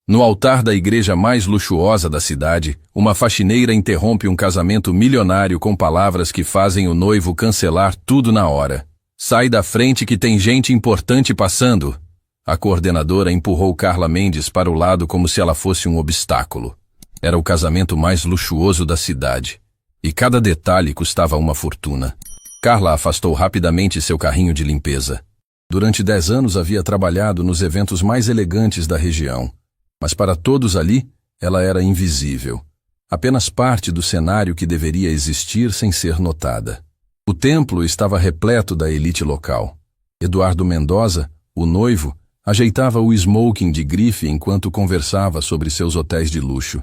No altar da igreja mais luxuosa da cidade, uma faxineira interrompe um casamento milionário com palavras que fazem o noivo cancelar tudo na hora. Sai da frente que tem gente importante passando. A coordenadora empurrou Carla Mendes para o lado como se ela fosse um obstáculo. Era o casamento mais luxuoso da cidade. E cada detalhe custava uma fortuna. Carla afastou rapidamente seu carrinho de limpeza. Durante 10 anos havia trabalhado nos eventos mais elegantes da região. Mas para todos ali, ela era invisível. Apenas parte do cenário que deveria existir sem ser notada. O templo estava repleto da elite local. Eduardo Mendoza, o noivo, ajeitava o smoking de grife enquanto conversava sobre seus hotéis de luxo.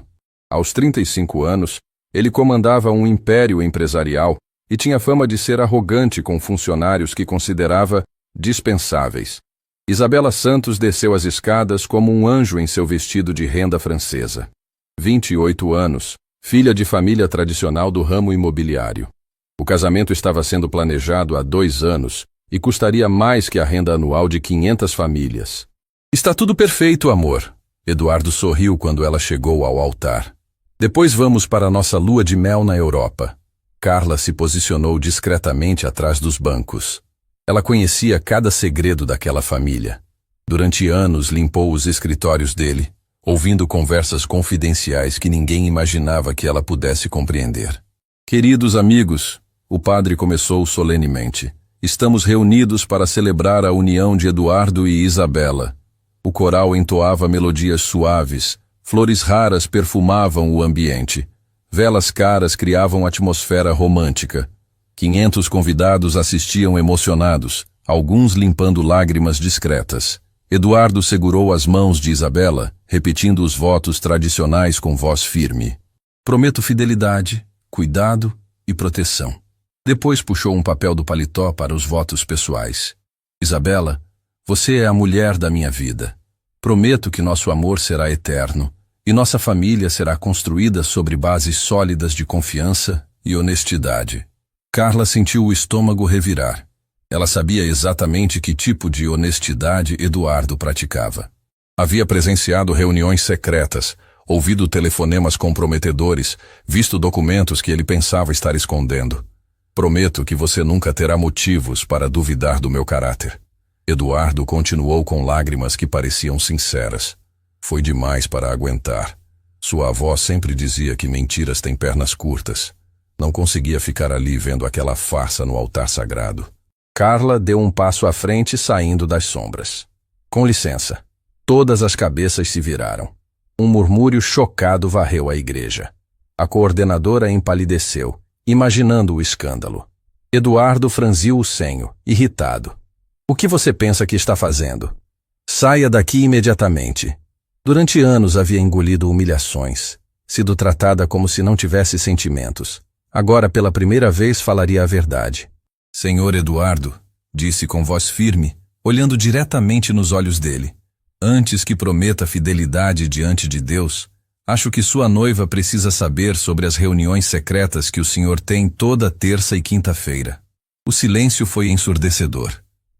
Aos 35 anos, ele comandava um império empresarial e tinha fama de ser arrogante com funcionários que considerava dispensáveis. Isabela Santos desceu as escadas como um anjo em seu vestido de renda francesa. 28 anos, filha de família tradicional do ramo imobiliário. O casamento estava sendo planejado há 2 anos e custaria mais que a renda anual de 500 famílias. Está tudo perfeito, amor. Eduardo sorriu quando ela chegou ao altar. Depois vamos para nossa lua de mel na Europa. Carla se posicionou discretamente atrás dos bancos. Ela conhecia cada segredo daquela família. Durante anos limpou os escritórios dele, ouvindo conversas confidenciais que ninguém imaginava que ela pudesse compreender. Queridos amigos, o padre começou solenemente. Estamos reunidos para celebrar a união de Eduardo e Isabela. O coral entoava melodias suaves, flores raras perfumavam o ambiente. Velas caras criavam atmosfera romântica. 500 convidados assistiam emocionados, alguns limpando lágrimas discretas. Eduardo segurou as mãos de Isabela, repetindo os votos tradicionais com voz firme. Prometo fidelidade, cuidado e proteção. Depois puxou um papel do paletó para os votos pessoais. Isabela, você é a mulher da minha vida. Prometo que nosso amor será eterno e nossa família será construída sobre bases sólidas de confiança e honestidade. Carla sentiu o estômago revirar. Ela sabia exatamente que tipo de honestidade Eduardo praticava. Havia presenciado reuniões secretas, ouvido telefonemas comprometedores, visto documentos que ele pensava estar escondendo. Prometo que você nunca terá motivos para duvidar do meu caráter. Eduardo continuou com lágrimas que pareciam sinceras. Foi demais para aguentar. Sua avó sempre dizia que mentiras têm pernas curtas. Não conseguia ficar ali vendo aquela farsa no altar sagrado. Carla deu um passo à frente, saindo das sombras. Com licença. Todas as cabeças se viraram. Um murmúrio chocado varreu a igreja. A coordenadora empalideceu, imaginando o escândalo. Eduardo franziu o senho, irritado. O que você pensa que está fazendo? Saia daqui imediatamente. Durante anos havia engolido humilhações, sido tratada como se não tivesse sentimentos. Agora, pela primeira vez, falaria a verdade. Senhor Eduardo, disse com voz firme, olhando diretamente nos olhos dele. Antes que prometa fidelidade diante de Deus, acho que sua noiva precisa saber sobre as reuniões secretas que o senhor tem toda terça e quinta-feira. O silêncio foi ensurdecedor.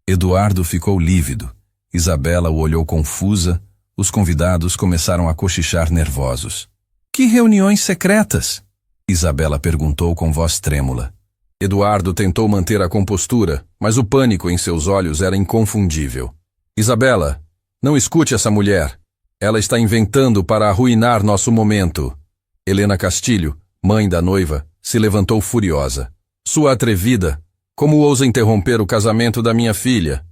Eduardo ficou lívido. Isabela o olhou confusa. Os convidados começaram a cochichar nervosos. Que reuniões secretas? Isabela perguntou com voz trêmula. Eduardo tentou manter a compostura, mas o pânico em seus olhos era inconfundível. Isabela, não escute essa mulher. Ela está inventando para arruinar nosso momento. Helena Castilho, mãe da noiva, se levantou furiosa. Sua atrevida, como ousa interromper o casamento da minha filha?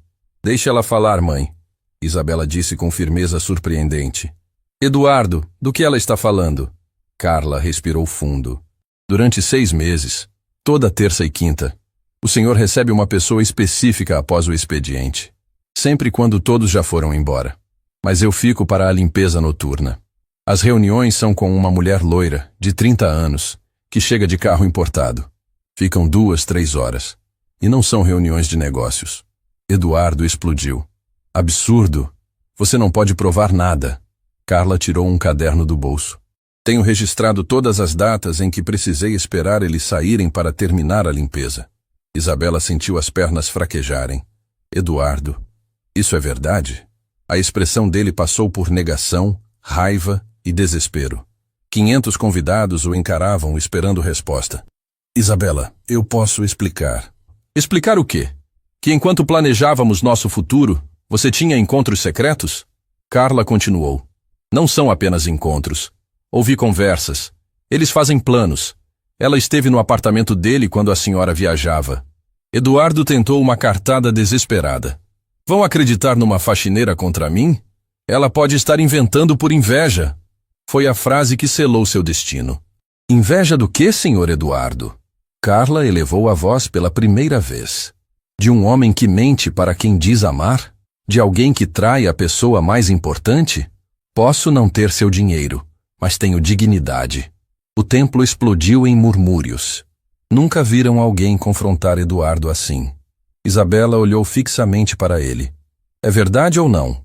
Deixe ela falar, mãe. Isabela disse com firmeza surpreendente. Eduardo, do que ela está falando? Carla respirou fundo. Durante 6 meses, toda terça e quinta, o senhor recebe uma pessoa específica após o expediente. Sempre quando todos já foram embora. Mas eu fico para a limpeza noturna. As reuniões são com uma mulher loira, de 30 anos, que chega de carro importado. Ficam 2, 3 horas. E não são reuniões de negócios. Eduardo explodiu. Absurdo! Você não pode provar nada. Carla tirou um caderno do bolso. Tenho registrado todas as datas em que precisei esperar eles saírem para terminar a limpeza. Isabela sentiu as pernas fraquejarem. Eduardo, isso é verdade? A expressão dele passou por negação, raiva e desespero. 500 convidados o encaravam esperando resposta. Isabela, eu posso explicar. Explicar o quê? Que enquanto planejávamos nosso futuro, você tinha encontros secretos? Carla continuou. Não são apenas encontros. Ouvi conversas. Eles fazem planos. Ela esteve no apartamento dele quando a senhora viajava. Eduardo tentou uma cartada desesperada. Vão acreditar numa faxineira contra mim? Ela pode estar inventando por inveja. Foi a frase que selou seu destino. Inveja do quê, senhor Eduardo? Carla elevou a voz pela primeira vez. De um homem que mente para quem diz amar? De alguém que trai a pessoa mais importante? Posso não ter seu dinheiro, mas tenho dignidade. O templo explodiu em murmúrios. Nunca viram alguém confrontar Eduardo assim. Isabela olhou fixamente para ele. É verdade ou não?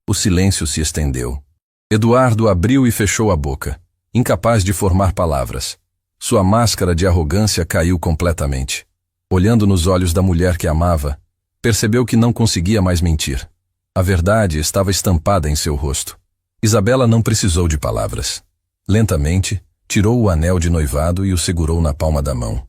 O silêncio se estendeu. Eduardo abriu e fechou a boca, incapaz de formar palavras. Sua máscara de arrogância caiu completamente. Olhando nos olhos da mulher que amava, percebeu que não conseguia mais mentir. A verdade estava estampada em seu rosto. Isabela não precisou de palavras. Lentamente, tirou o anel de noivado e o segurou na palma da mão.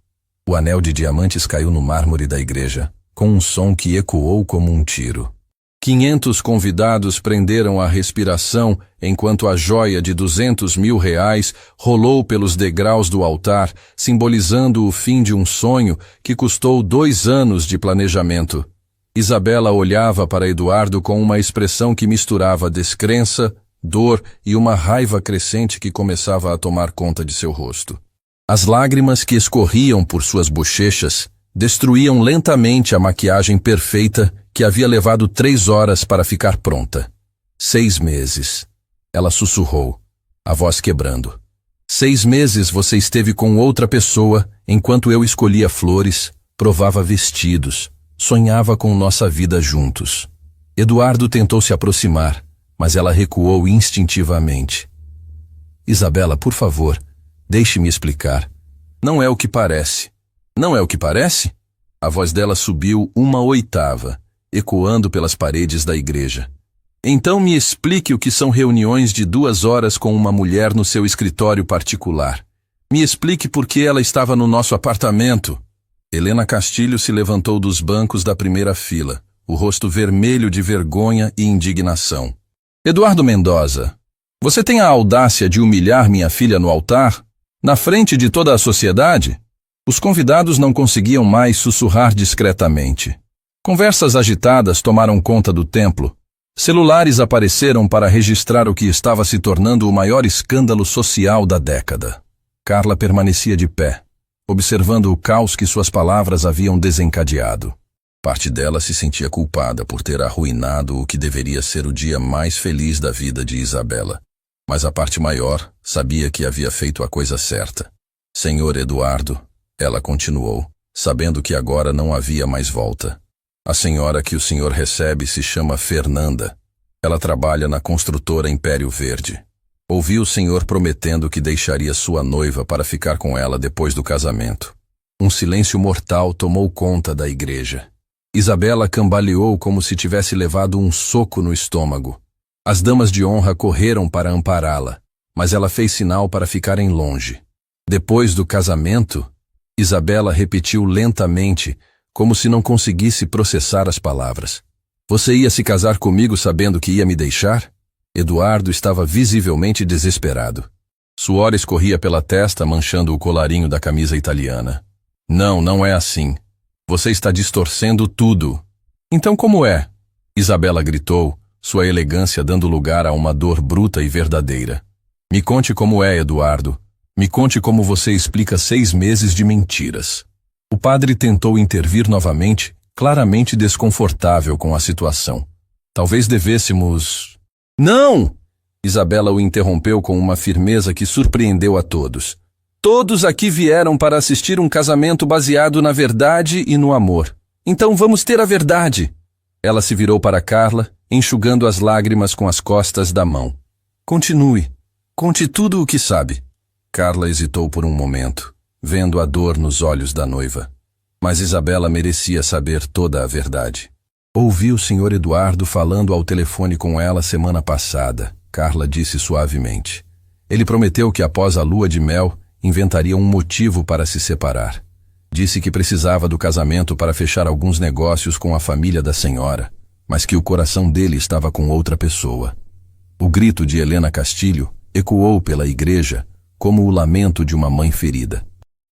O anel de diamantes caiu no mármore da igreja, com um som que ecoou como um tiro. 500 convidados prenderam a respiração enquanto a joia de R$ 200.000 rolou pelos degraus do altar, simbolizando o fim de um sonho que custou 2 anos de planejamento. Isabela olhava para Eduardo com uma expressão que misturava descrença, dor e uma raiva crescente que começava a tomar conta de seu rosto. As lágrimas que escorriam por suas bochechas destruíam lentamente a maquiagem perfeita que havia levado 3 horas para ficar pronta. 6 meses. Ela sussurrou, a voz quebrando. 6 meses você esteve com outra pessoa enquanto eu escolhia flores, provava vestidos, sonhava com nossa vida juntos. Eduardo tentou se aproximar, mas ela recuou instintivamente. Isabela, por favor, deixe-me explicar. Não é o que parece. Não é o que parece? A voz dela subiu 1/8, ecoando pelas paredes da igreja. Então me explique o que são reuniões de 2 horas com uma mulher no seu escritório particular. Me explique por que ela estava no nosso apartamento. Helena Castilho se levantou dos bancos da primeira fila, o rosto vermelho de vergonha e indignação. Eduardo Mendoza, você tem a audácia de humilhar minha filha no altar? Na frente de toda a sociedade? Os convidados não conseguiam mais sussurrar discretamente. Conversas agitadas tomaram conta do templo. Celulares apareceram para registrar o que estava se tornando o maior escândalo social da década. Carla permanecia de pé, observando o caos que suas palavras haviam desencadeado. Parte dela se sentia culpada por ter arruinado o que deveria ser o dia mais feliz da vida de Isabela. Mas a parte maior sabia que havia feito a coisa certa. Senhor Eduardo, ela continuou, sabendo que agora não havia mais volta. A senhora que o senhor recebe se chama Fernanda. Ela trabalha na construtora Império Verde. Ouvi o senhor prometendo que deixaria sua noiva para ficar com ela depois do casamento. Um silêncio mortal tomou conta da igreja. Isabela cambaleou como se tivesse levado um soco no estômago. As damas de honra correram para ampará-la, mas ela fez sinal para ficarem longe. Depois do casamento, Isabela repetiu lentamente, como se não conseguisse processar as palavras. Você ia se casar comigo sabendo que ia me deixar? Eduardo estava visivelmente desesperado. Suor escorria pela testa, manchando o colarinho da camisa italiana. Não, não é assim. Você está distorcendo tudo. Então como é? Isabela gritou, sua elegância dando lugar a uma dor bruta e verdadeira. Me conte como é, Eduardo. Me conte como você explica 6 meses de mentiras. O padre tentou intervir novamente, claramente desconfortável com a situação. Talvez devêssemos... Não! Isabela o interrompeu com uma firmeza que surpreendeu a todos. Todos aqui vieram para assistir um casamento baseado na verdade e no amor. Então vamos ter a verdade. Ela se virou para Carla, enxugando as lágrimas com as costas da mão. Continue. Conte tudo o que sabe. Carla hesitou por um momento, vendo a dor nos olhos da noiva. Mas Isabela merecia saber toda a verdade. Ouvi o senhor Eduardo falando ao telefone com ela semana passada. Carla disse suavemente. Ele prometeu que após a lua de mel, inventaria um motivo para se separar. Disse que precisava do casamento para fechar alguns negócios com a família da senhora, mas que o coração dele estava com outra pessoa. O grito de Helena Castilho ecoou pela igreja como o lamento de uma mãe ferida.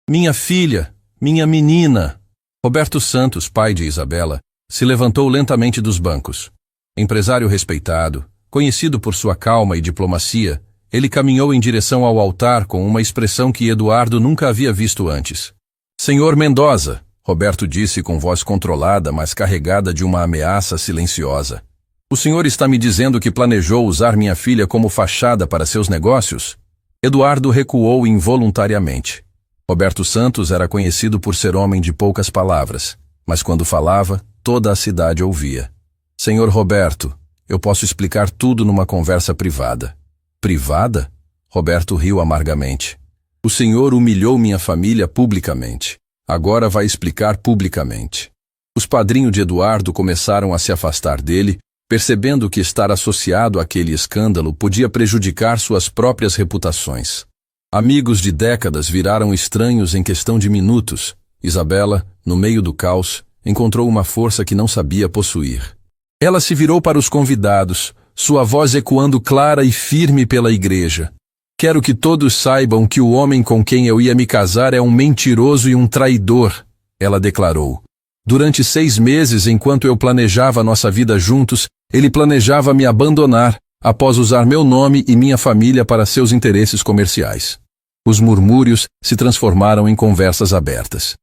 Minha filha, minha menina! Roberto Santos, pai de Isabela, se levantou lentamente dos bancos. Empresário respeitado, conhecido por sua calma e diplomacia, ele caminhou em direção ao altar com uma expressão que Eduardo nunca havia visto antes. Senhor Mendoza, Roberto disse com voz controlada, mas carregada de uma ameaça silenciosa. O senhor está me dizendo que planejou usar minha filha como fachada para seus negócios? Eduardo recuou involuntariamente. Roberto Santos era conhecido por ser homem de poucas palavras, mas quando falava, toda a cidade ouvia. Senhor Roberto, eu posso explicar tudo numa conversa privada. Privada? Roberto riu amargamente. O senhor humilhou minha família publicamente. Agora vai explicar publicamente. Os padrinhos de Eduardo começaram a se afastar dele, percebendo que estar associado àquele escândalo podia prejudicar suas próprias reputações. Amigos de décadas viraram estranhos em questão de minutos. Isabela, no meio do caos, encontrou uma força que não sabia possuir. Ela se virou para os convidados, sua voz ecoando clara e firme pela igreja. Quero que todos saibam que o homem com quem eu ia me casar é um mentiroso e um traidor, ela declarou. Durante 6 meses, enquanto eu planejava nossa vida juntos, ele planejava me abandonar, após usar meu nome e minha família para seus interesses comerciais. Os murmúrios se transformaram em conversas abertas.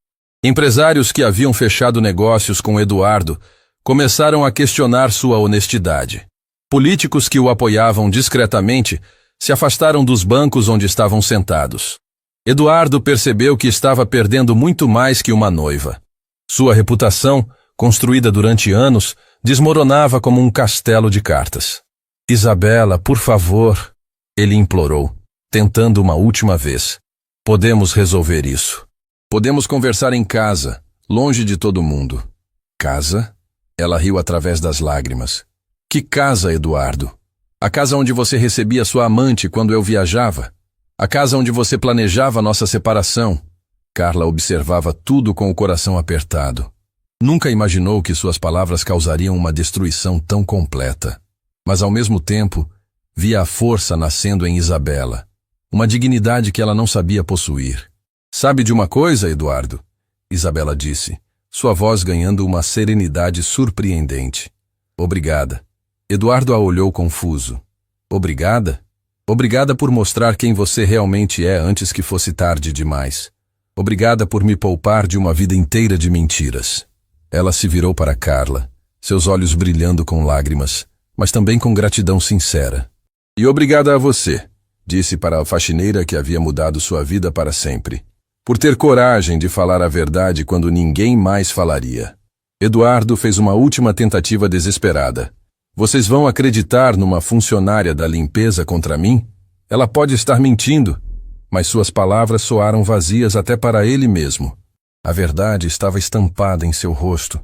Empresários que haviam fechado negócios com Eduardo começaram a questionar sua honestidade. Políticos que o apoiavam discretamente se afastaram dos bancos onde estavam sentados. Eduardo percebeu que estava perdendo muito mais que uma noiva. Sua reputação, construída durante anos, desmoronava como um castelo de cartas. Isabela, por favor, ele implorou, tentando uma última vez. Podemos resolver isso. Podemos conversar em casa, longe de todo mundo. Casa? Ela riu através das lágrimas. Que casa, Eduardo? A casa onde você recebia sua amante quando eu viajava? A casa onde você planejava nossa separação? Carla observava tudo com o coração apertado. Nunca imaginou que suas palavras causariam uma destruição tão completa. Mas ao mesmo tempo, via a força nascendo em Isabela, uma dignidade que ela não sabia possuir. Sabe de uma coisa, Eduardo? Isabela disse, sua voz ganhando uma serenidade surpreendente. Obrigada. Eduardo a olhou confuso. Obrigada? Obrigada por mostrar quem você realmente é antes que fosse tarde demais. Obrigada por me poupar de uma vida inteira de mentiras. Ela se virou para Carla, seus olhos brilhando com lágrimas, mas também com gratidão sincera. E obrigada a você, disse para a faxineira que havia mudado sua vida para sempre, por ter coragem de falar a verdade quando ninguém mais falaria. Eduardo fez uma última tentativa desesperada. Vocês vão acreditar numa funcionária da limpeza contra mim? Ela pode estar mentindo, mas suas palavras soaram vazias até para ele mesmo. A verdade estava estampada em seu rosto,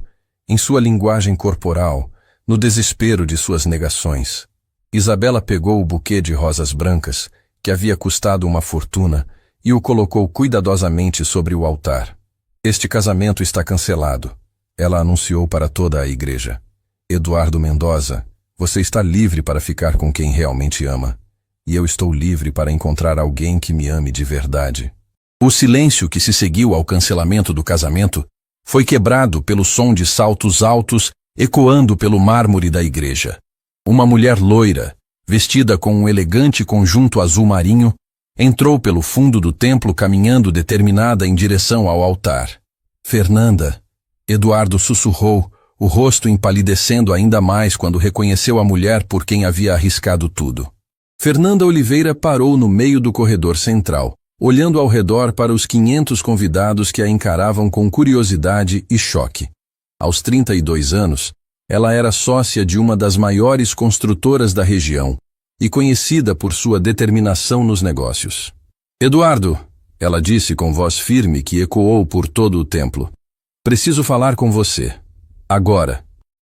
em sua linguagem corporal, no desespero de suas negações. Isabela pegou o buquê de rosas brancas, que havia custado uma fortuna, e o colocou cuidadosamente sobre o altar. Este casamento está cancelado, ela anunciou para toda a igreja. Eduardo Mendoza, você está livre para ficar com quem realmente ama, e eu estou livre para encontrar alguém que me ame de verdade. O silêncio que se seguiu ao cancelamento do casamento foi quebrado pelo som de saltos altos ecoando pelo mármore da igreja. Uma mulher loira, vestida com um elegante conjunto azul marinho, entrou pelo fundo do templo caminhando determinada em direção ao altar. Fernanda, Eduardo sussurrou, o rosto empalidecendo ainda mais quando reconheceu a mulher por quem havia arriscado tudo. Fernanda Oliveira parou no meio do corredor central, olhando ao redor para os 500 convidados que a encaravam com curiosidade e choque. Aos 32 anos, ela era sócia de uma das maiores construtoras da região e conhecida por sua determinação nos negócios. Eduardo, ela disse com voz firme que ecoou por todo o templo, preciso falar com você. Agora.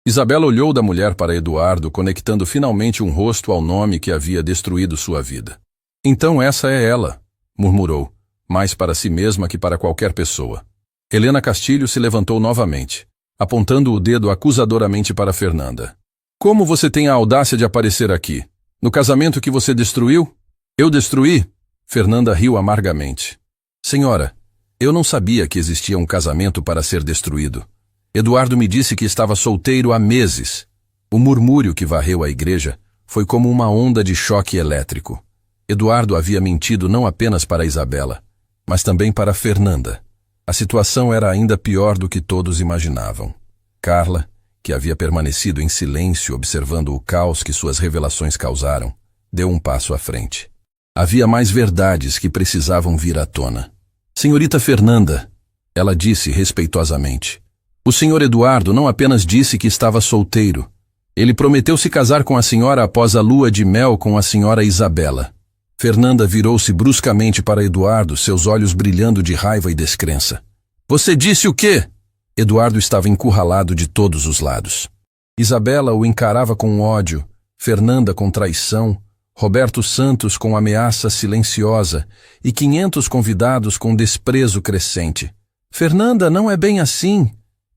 Isabela olhou da mulher para Eduardo, conectando finalmente um rosto ao nome que havia destruído sua vida. Então essa é ela, murmurou, mais para si mesma que para qualquer pessoa. Helena Castilho se levantou novamente, apontando o dedo acusadoramente para Fernanda. Como você tem a audácia de aparecer aqui? No casamento que você destruiu? Eu destruí? Fernanda riu amargamente. Senhora, eu não sabia que existia um casamento para ser destruído. Eduardo me disse que estava solteiro há meses. O murmúrio que varreu a igreja foi como uma onda de choque elétrico. Eduardo havia mentido não apenas para Isabela, mas também para Fernanda. A situação era ainda pior do que todos imaginavam. Carla, que havia permanecido em silêncio observando o caos que suas revelações causaram, deu um passo à frente. Havia mais verdades que precisavam vir à tona. Senhorita Fernanda, ela disse respeitosamente, o senhor Eduardo não apenas disse que estava solteiro. Ele prometeu se casar com a senhora após a lua de mel com a senhora Isabela. Fernanda virou-se bruscamente para Eduardo, seus olhos brilhando de raiva e descrença. Você disse o quê? Eduardo estava encurralado de todos os lados. Isabela o encarava com ódio, Fernanda com traição, Roberto Santos com ameaça silenciosa e 500 convidados com desprezo crescente. Fernanda, não é bem assim.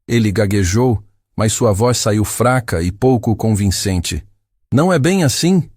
Ele gaguejou, mas sua voz saiu fraca e pouco convincente. Não é bem assim?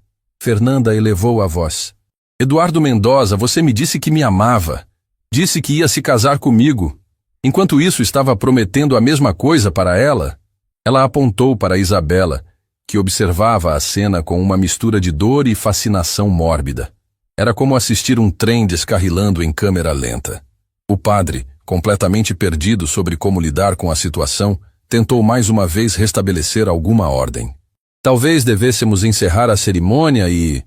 Fernanda elevou a voz. Eduardo Mendoza, você me disse que me amava. Disse que ia se casar comigo. Enquanto isso, estava prometendo a mesma coisa para ela. Ela apontou para Isabela, que observava a cena com uma mistura de dor e fascinação mórbida. Era como assistir um trem descarrilando em câmera lenta. O padre, completamente perdido sobre como lidar com a situação, tentou mais uma vez restabelecer alguma ordem. Talvez devêssemos encerrar a cerimônia e...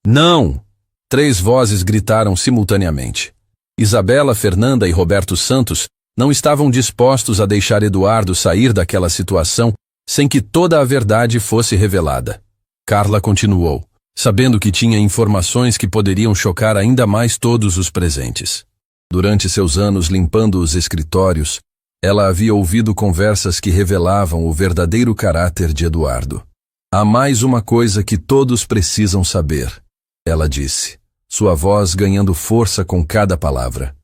Não! 3 vozes gritaram simultaneamente. Isabela, Fernanda e Roberto Santos não estavam dispostos a deixar Eduardo sair daquela situação sem que toda a verdade fosse revelada. Carla continuou, sabendo que tinha informações que poderiam chocar ainda mais todos os presentes. Durante seus anos limpando os escritórios, ela havia ouvido conversas que revelavam o verdadeiro caráter de Eduardo. Há mais uma coisa que todos precisam saber, ela disse, sua voz ganhando força com cada palavra.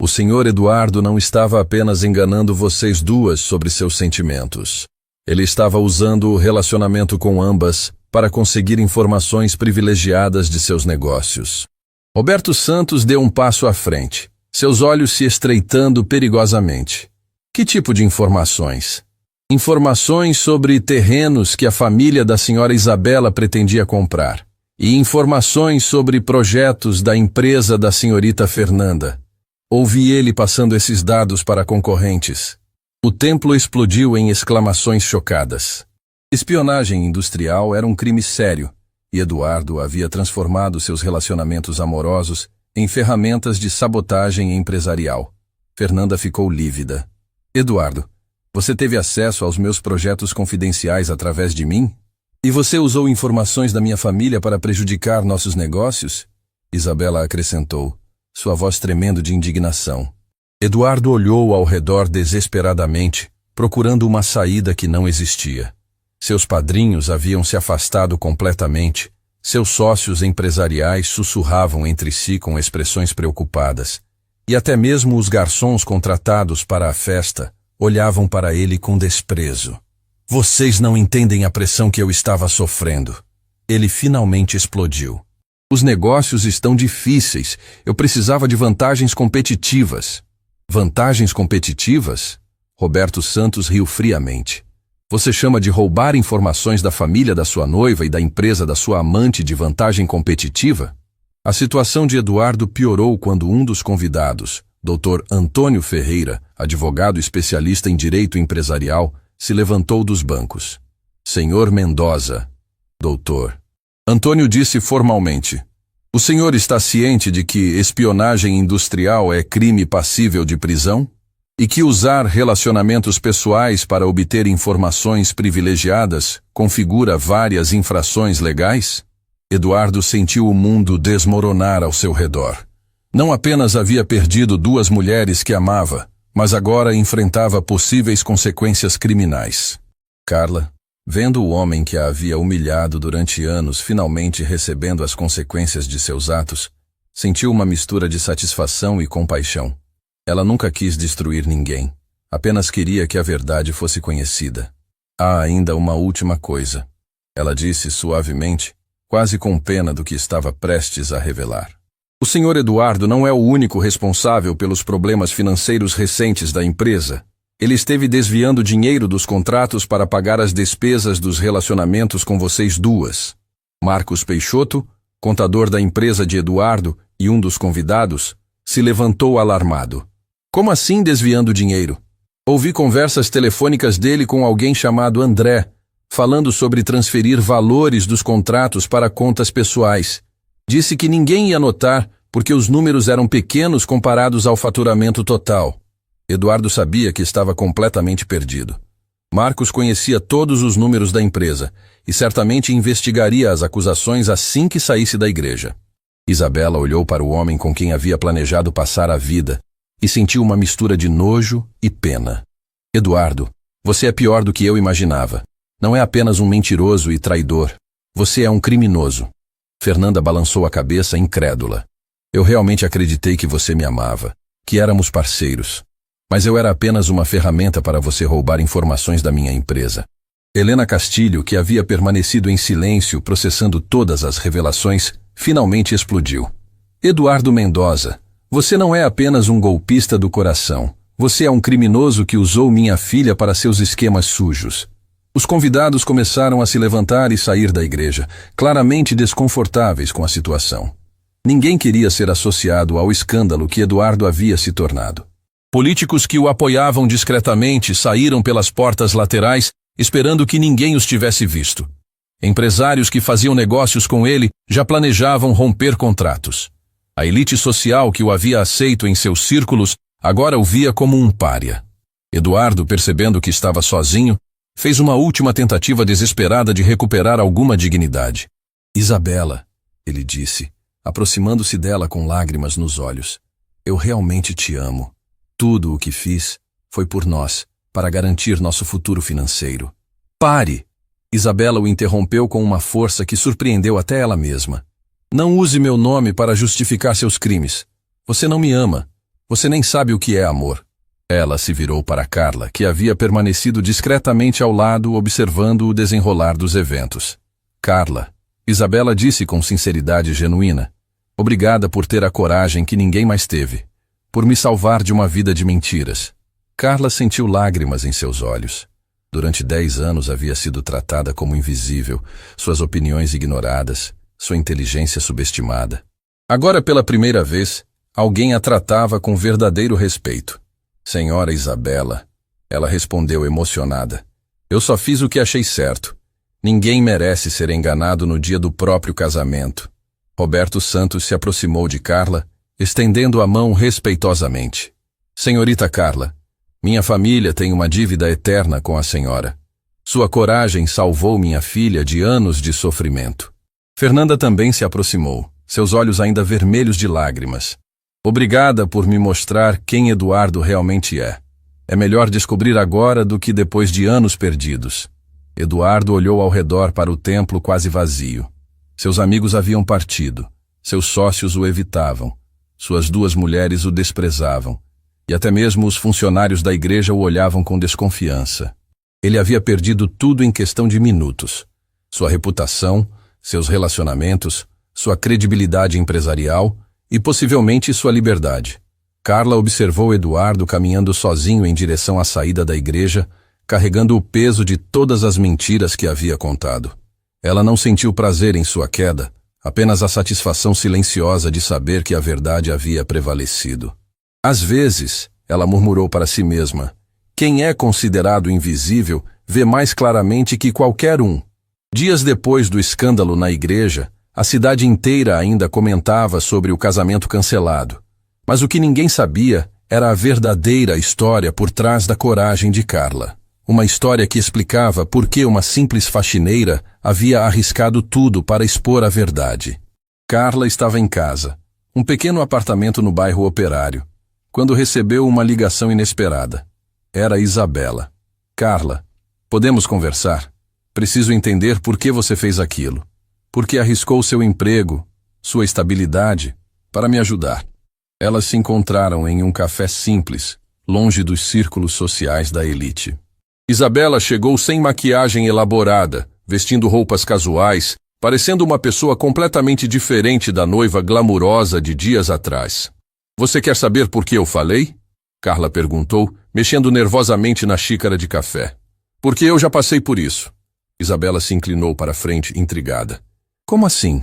O senhor Eduardo não estava apenas enganando vocês duas sobre seus sentimentos. Ele estava usando o relacionamento com ambas para conseguir informações privilegiadas de seus negócios. Roberto Santos deu um passo à frente, seus olhos se estreitando perigosamente. Que tipo de informações? Informações sobre terrenos que a família da senhora Isabela pretendia comprar. E informações sobre projetos da empresa da senhorita Fernanda. Ouvi ele passando esses dados para concorrentes. O templo explodiu em exclamações chocadas. Espionagem industrial era um crime sério, e Eduardo havia transformado seus relacionamentos amorosos em ferramentas de sabotagem empresarial. Fernanda ficou lívida. Eduardo, você teve acesso aos meus projetos confidenciais através de mim? E você usou informações da minha família para prejudicar nossos negócios? Isabela acrescentou, sua voz tremendo de indignação. Eduardo olhou ao redor desesperadamente, procurando uma saída que não existia. Seus padrinhos haviam se afastado completamente. Seus sócios empresariais sussurravam entre si com expressões preocupadas. E até mesmo os garçons contratados para a festa olhavam para ele com desprezo. Vocês não entendem a pressão que eu estava sofrendo. Ele finalmente explodiu. Os negócios estão difíceis. Eu precisava de vantagens competitivas. Vantagens competitivas? Roberto Santos riu friamente. Você chama de roubar informações da família da sua noiva e da empresa da sua amante de vantagem competitiva? A situação de Eduardo piorou quando um dos convidados, Dr. Antônio Ferreira, advogado especialista em direito empresarial, se levantou dos bancos. Senhor Mendoza, doutor. Antônio disse formalmente, o senhor está ciente de que espionagem industrial é crime passível de prisão? E que usar relacionamentos pessoais para obter informações privilegiadas configura várias infrações legais? Eduardo sentiu o mundo desmoronar ao seu redor. Não apenas havia perdido 2 mulheres que amava, mas agora enfrentava possíveis consequências criminais. Carla, Vendo o homem que a havia humilhado durante anos finalmente recebendo as consequências de seus atos, sentiu uma mistura de satisfação e compaixão. Ela nunca quis destruir ninguém, apenas queria que a verdade fosse conhecida. Há ainda uma última coisa, ela disse suavemente, quase com pena do que estava prestes a revelar. O Sr. Eduardo não é o único responsável pelos problemas financeiros recentes da empresa. Ele esteve desviando dinheiro dos contratos para pagar as despesas dos relacionamentos com vocês duas. Marcos Peixoto, contador da empresa de Eduardo e um dos convidados, se levantou alarmado. Como assim desviando dinheiro? Ouvi conversas telefônicas dele com alguém chamado André, falando sobre transferir valores dos contratos para contas pessoais. Disse que ninguém ia notar porque os números eram pequenos comparados ao faturamento total. Eduardo sabia que estava completamente perdido. Marcos conhecia todos os números da empresa e certamente investigaria as acusações assim que saísse da igreja. Isabela olhou para o homem com quem havia planejado passar a vida e sentiu uma mistura de nojo e pena. Eduardo, você é pior do que eu imaginava. Não é apenas um mentiroso e traidor. Você é um criminoso. Fernanda balançou a cabeça incrédula. Eu realmente acreditei que você me amava, que éramos parceiros. Mas eu era apenas uma ferramenta para você roubar informações da minha empresa. Helena Castilho, que havia permanecido em silêncio processando todas as revelações, finalmente explodiu. Eduardo Mendoza, você não é apenas um golpista do coração. Você é um criminoso que usou minha filha para seus esquemas sujos. Os convidados começaram a se levantar e sair da igreja, claramente desconfortáveis com a situação. Ninguém queria ser associado ao escândalo que Eduardo havia se tornado. Políticos que o apoiavam discretamente saíram pelas portas laterais, esperando que ninguém os tivesse visto. Empresários que faziam negócios com ele já planejavam romper contratos. A elite social que o havia aceito em seus círculos agora o via como um pária. Eduardo, percebendo que estava sozinho, fez uma última tentativa desesperada de recuperar alguma dignidade. Isabela, ele disse, aproximando-se dela com lágrimas nos olhos, eu realmente te amo. Tudo o que fiz foi por nós, para garantir nosso futuro financeiro. Pare! Isabela o interrompeu com uma força que surpreendeu até ela mesma. Não use meu nome para justificar seus crimes. Você não me ama. Você nem sabe o que é amor. Ela se virou para Carla, que havia permanecido discretamente ao lado, observando o desenrolar dos eventos. Carla, Isabela disse com sinceridade genuína, obrigada por ter a coragem que ninguém mais teve. Por me salvar de uma vida de mentiras. Carla sentiu lágrimas em seus olhos. Durante 10 anos havia sido tratada como invisível, suas opiniões ignoradas, sua inteligência subestimada. Agora, pela primeira vez, alguém a tratava com verdadeiro respeito. Senhora Isabela, ela respondeu emocionada. Eu só fiz o que achei certo. Ninguém merece ser enganado no dia do próprio casamento. Roberto Santos se aproximou de Carla, estendendo a mão respeitosamente. Senhorita Carla, minha família tem uma dívida eterna com a senhora. Sua coragem salvou minha filha de anos de sofrimento. Fernanda também se aproximou, seus olhos ainda vermelhos de lágrimas. Obrigada por me mostrar quem Eduardo realmente é. É melhor descobrir agora do que depois de anos perdidos. Eduardo olhou ao redor para o templo quase vazio. Seus amigos haviam partido. Seus sócios o evitavam. Suas 2 mulheres o desprezavam. E até mesmo os funcionários da igreja o olhavam com desconfiança. Ele havia perdido tudo em questão de minutos. Sua reputação, seus relacionamentos, sua credibilidade empresarial e possivelmente sua liberdade. Carla observou Eduardo caminhando sozinho em direção à saída da igreja, carregando o peso de todas as mentiras que havia contado. Ela não sentiu prazer em sua queda, apenas a satisfação silenciosa de saber que a verdade havia prevalecido. Às vezes, ela murmurou para si mesma, quem é considerado invisível vê mais claramente que qualquer um. Dias depois do escândalo na igreja, a cidade inteira ainda comentava sobre o casamento cancelado. Mas o que ninguém sabia era a verdadeira história por trás da coragem de Carla. Uma história que explicava por que uma simples faxineira havia arriscado tudo para expor a verdade. Carla estava em casa, um pequeno apartamento no bairro Operário, quando recebeu uma ligação inesperada. Era Isabela. Carla, podemos conversar? Preciso entender por que você fez aquilo. Por que arriscou seu emprego, sua estabilidade, para me ajudar. Elas se encontraram em um café simples, longe dos círculos sociais da elite. Isabela chegou sem maquiagem elaborada, vestindo roupas casuais, parecendo uma pessoa completamente diferente da noiva glamurosa de dias atrás. Você quer saber por que eu falei? Carla perguntou, mexendo nervosamente na xícara de café. Porque eu já passei por isso. Isabela se inclinou para a frente, intrigada. Como assim?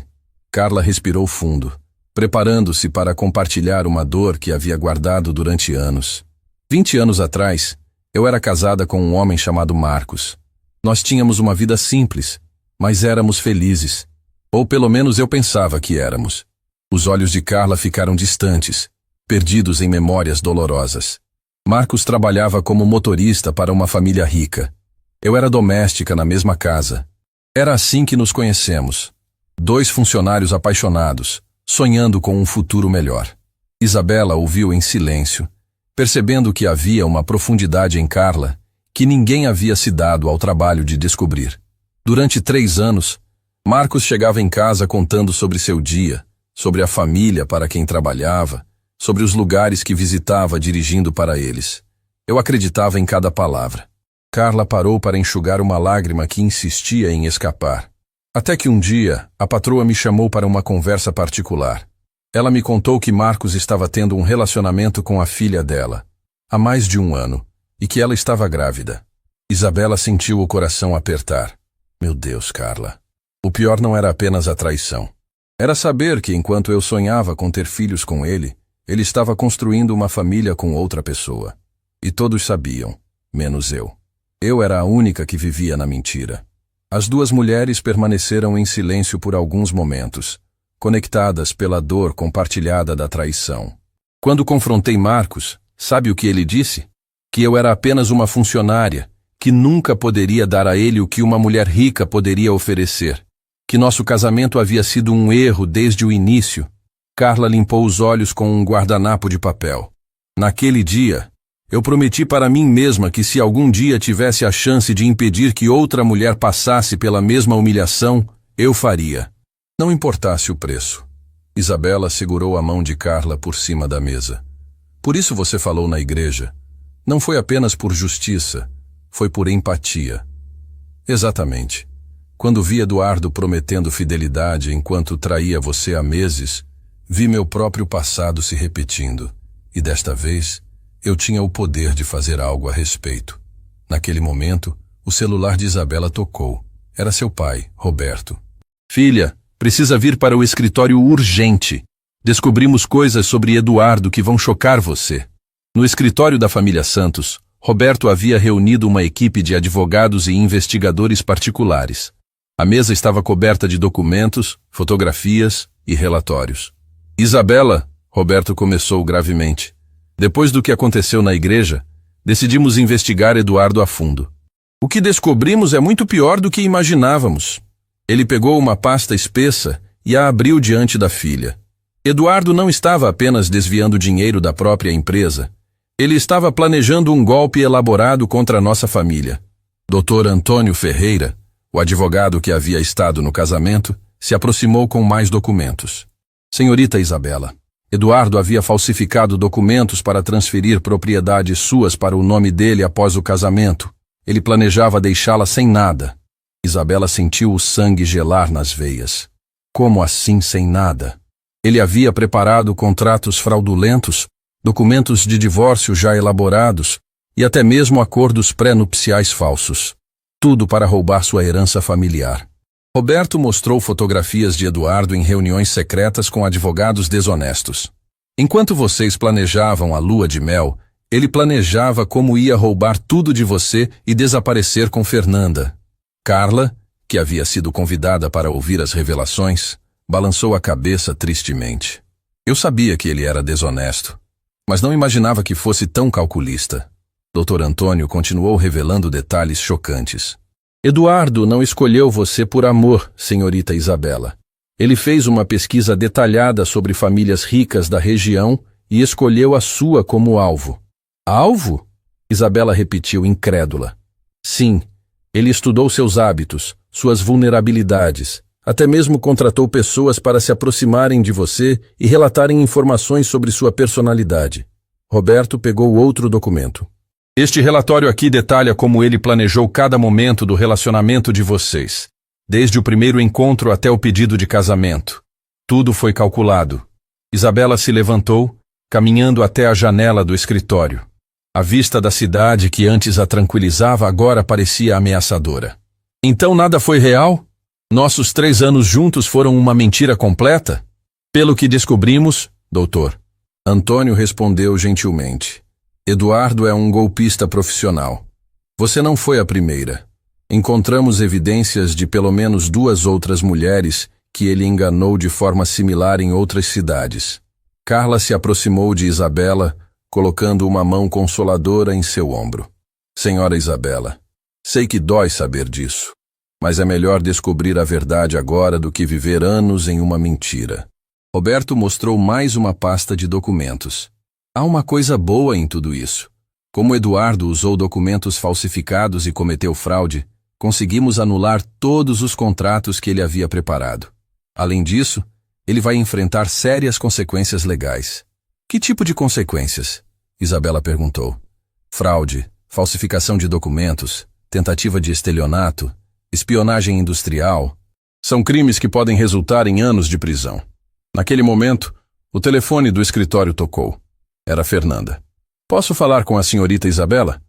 Carla respirou fundo, preparando-se para compartilhar uma dor que havia guardado durante anos. 20 anos atrás, eu era casada com um homem chamado Marcos. Nós tínhamos uma vida simples, mas éramos felizes. Ou pelo menos eu pensava que éramos. Os olhos de Carla ficaram distantes, perdidos em memórias dolorosas. Marcos trabalhava como motorista para uma família rica. Eu era doméstica na mesma casa. Era assim que nos conhecemos. 2 funcionários apaixonados, sonhando com um futuro melhor. Isabela ouviu em silêncio, percebendo que havia uma profundidade em Carla que ninguém havia se dado ao trabalho de descobrir. Durante 3 anos, Marcos chegava em casa contando sobre seu dia, sobre a família para quem trabalhava, sobre os lugares que visitava dirigindo para eles. Eu acreditava em cada palavra. Carla parou para enxugar uma lágrima que insistia em escapar. Até que um dia, a patroa me chamou para uma conversa particular. Ela me contou que Marcos estava tendo um relacionamento com a filha dela, há mais de 1 ano, e que ela estava grávida. Isabela sentiu o coração apertar. Meu Deus, Carla. O pior não era apenas a traição. Era saber que enquanto eu sonhava com ter filhos com ele estava construindo uma família com outra pessoa. E todos sabiam, menos eu. Eu era a única que vivia na mentira. As 2 mulheres permaneceram em silêncio por alguns momentos, conectadas pela dor compartilhada da traição. Quando confrontei Marcos, sabe o que ele disse? Que eu era apenas uma funcionária, que nunca poderia dar a ele o que uma mulher rica poderia oferecer. Que nosso casamento havia sido um erro desde o início. Carla limpou os olhos com um guardanapo de papel. Naquele dia, eu prometi para mim mesma que se algum dia tivesse a chance de impedir que outra mulher passasse pela mesma humilhação, eu faria. Não importasse o preço. Isabela segurou a mão de Carla por cima da mesa. Por isso você falou na igreja. Não foi apenas por justiça, foi por empatia. Exatamente. Quando vi Eduardo prometendo fidelidade enquanto traía você há meses, vi meu próprio passado se repetindo, e desta vez, eu tinha o poder de fazer algo a respeito. Naquele momento, o celular de Isabela tocou. Era seu pai, Roberto. Filha, precisa vir para o escritório urgente. Descobrimos coisas sobre Eduardo que vão chocar você. No escritório da família Santos, Roberto havia reunido uma equipe de advogados e investigadores particulares. A mesa estava coberta de documentos, fotografias e relatórios. Isabela, Roberto começou gravemente. Depois do que aconteceu na igreja, decidimos investigar Eduardo a fundo. O que descobrimos é muito pior do que imaginávamos. Ele pegou uma pasta espessa e a abriu diante da filha. Eduardo não estava apenas desviando dinheiro da própria empresa. Ele estava planejando um golpe elaborado contra a nossa família. Dr. Antônio Ferreira, o advogado que havia estado no casamento, se aproximou com mais documentos. Senhorita Isabela, Eduardo havia falsificado documentos para transferir propriedades suas para o nome dele após o casamento. Ele planejava deixá-la sem nada. Isabela sentiu o sangue gelar nas veias. Como assim sem nada? Ele havia preparado contratos fraudulentos, documentos de divórcio já elaborados e até mesmo acordos pré-nupciais falsos. Tudo para roubar sua herança familiar. Roberto mostrou fotografias de Eduardo em reuniões secretas com advogados desonestos. Enquanto vocês planejavam a lua de mel, ele planejava como ia roubar tudo de você e desaparecer com Fernanda. Carla, que havia sido convidada para ouvir as revelações, balançou a cabeça tristemente. Eu sabia que ele era desonesto, mas não imaginava que fosse tão calculista. Dr. Antônio continuou revelando detalhes chocantes. Eduardo não escolheu você por amor, senhorita Isabela. Ele fez uma pesquisa detalhada sobre famílias ricas da região e escolheu a sua como alvo. Alvo? Isabela repetiu incrédula. Sim, Ele estudou seus hábitos, suas vulnerabilidades, até mesmo contratou pessoas para se aproximarem de você e relatarem informações sobre sua personalidade. Roberto pegou outro documento. Este relatório aqui detalha como ele planejou cada momento do relacionamento de vocês, desde o primeiro encontro até o pedido de casamento. Tudo foi calculado. Isabela se levantou, caminhando até a janela do escritório. A vista da cidade que antes a tranquilizava agora parecia ameaçadora. Então nada foi real? Nossos 3 anos juntos foram uma mentira completa? Pelo que descobrimos, doutor. Antônio respondeu gentilmente. Eduardo é um golpista profissional. Você não foi a primeira. Encontramos evidências de pelo menos 2 outras mulheres que ele enganou de forma similar em outras cidades. Carla se aproximou de Isabela, colocando uma mão consoladora em seu ombro. Senhora Isabela, sei que dói saber disso, mas é melhor descobrir a verdade agora do que viver anos em uma mentira. Roberto mostrou mais uma pasta de documentos. Há uma coisa boa em tudo isso. Como Eduardo usou documentos falsificados e cometeu fraude, conseguimos anular todos os contratos que ele havia preparado. Além disso, ele vai enfrentar sérias consequências legais. Que tipo de consequências? Isabela perguntou. Fraude, falsificação de documentos, tentativa de estelionato, espionagem industrial. São crimes que podem resultar em anos de prisão. Naquele momento, o telefone do escritório tocou. Era Fernanda. Posso falar com a senhorita Isabela?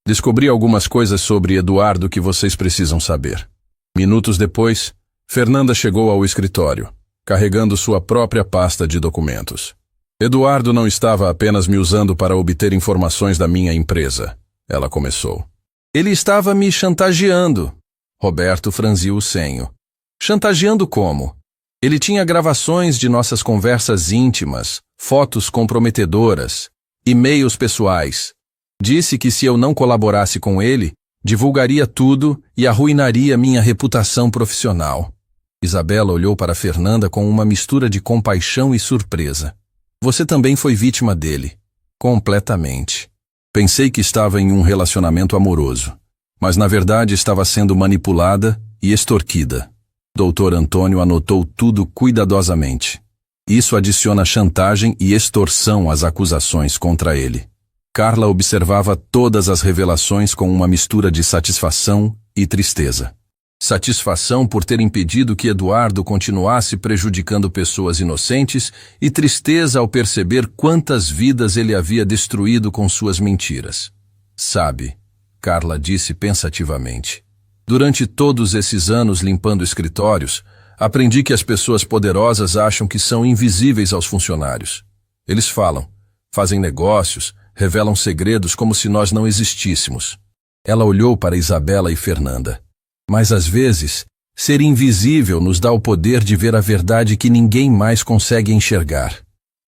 Descobri algumas coisas sobre Eduardo que vocês precisam saber. Minutos depois, Fernanda chegou ao escritório, carregando sua própria pasta de documentos. Eduardo não estava apenas me usando para obter informações da minha empresa, ela começou. Ele estava me chantageando. Roberto franziu o senho. Chantageando como? Ele tinha gravações de nossas conversas íntimas, fotos comprometedoras, e-mails pessoais. Disse que se eu não colaborasse com ele, divulgaria tudo e arruinaria minha reputação profissional. Isabela olhou para Fernanda com uma mistura de compaixão e surpresa. Você também foi vítima dele. Completamente. Pensei que estava em um relacionamento amoroso, mas na verdade estava sendo manipulada e extorquida. Doutor Antônio anotou tudo cuidadosamente. Isso adiciona chantagem e extorsão às acusações contra ele. Carla observava todas as revelações com uma mistura de satisfação e tristeza. Satisfação por ter impedido que Eduardo continuasse prejudicando pessoas inocentes e tristeza ao perceber quantas vidas ele havia destruído com suas mentiras. Sabe, Carla disse pensativamente, durante todos esses anos limpando escritórios, aprendi que as pessoas poderosas acham que são invisíveis aos funcionários. Eles falam, fazem negócios, revelam segredos como se nós não existíssemos. Ela olhou para Isabela e Fernanda. Mas às vezes, ser invisível nos dá o poder de ver a verdade que ninguém mais consegue enxergar.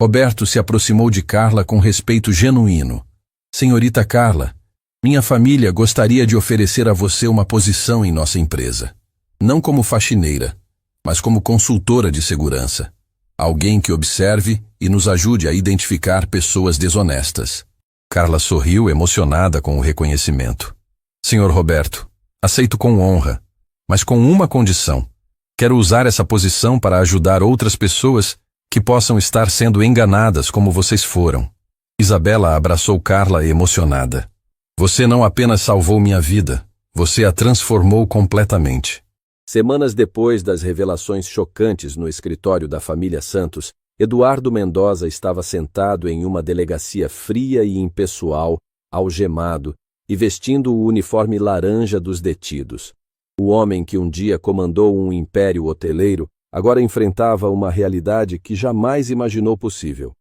Roberto se aproximou de Carla com respeito genuíno. Senhorita Carla, minha família gostaria de oferecer a você uma posição em nossa empresa. Não como faxineira, mas como consultora de segurança. Alguém que observe e nos ajude a identificar pessoas desonestas. Carla sorriu emocionada com o reconhecimento. Senhor Roberto, aceito com honra, mas com uma condição. Quero usar essa posição para ajudar outras pessoas que possam estar sendo enganadas como vocês foram. Isabela abraçou Carla emocionada. Você não apenas salvou minha vida, você a transformou completamente. Semanas depois das revelações chocantes no escritório da família Santos, Eduardo Mendoza estava sentado em uma delegacia fria e impessoal, algemado, e vestindo o uniforme laranja dos detidos. O homem que um dia comandou um império hoteleiro agora enfrentava uma realidade que jamais imaginou possível.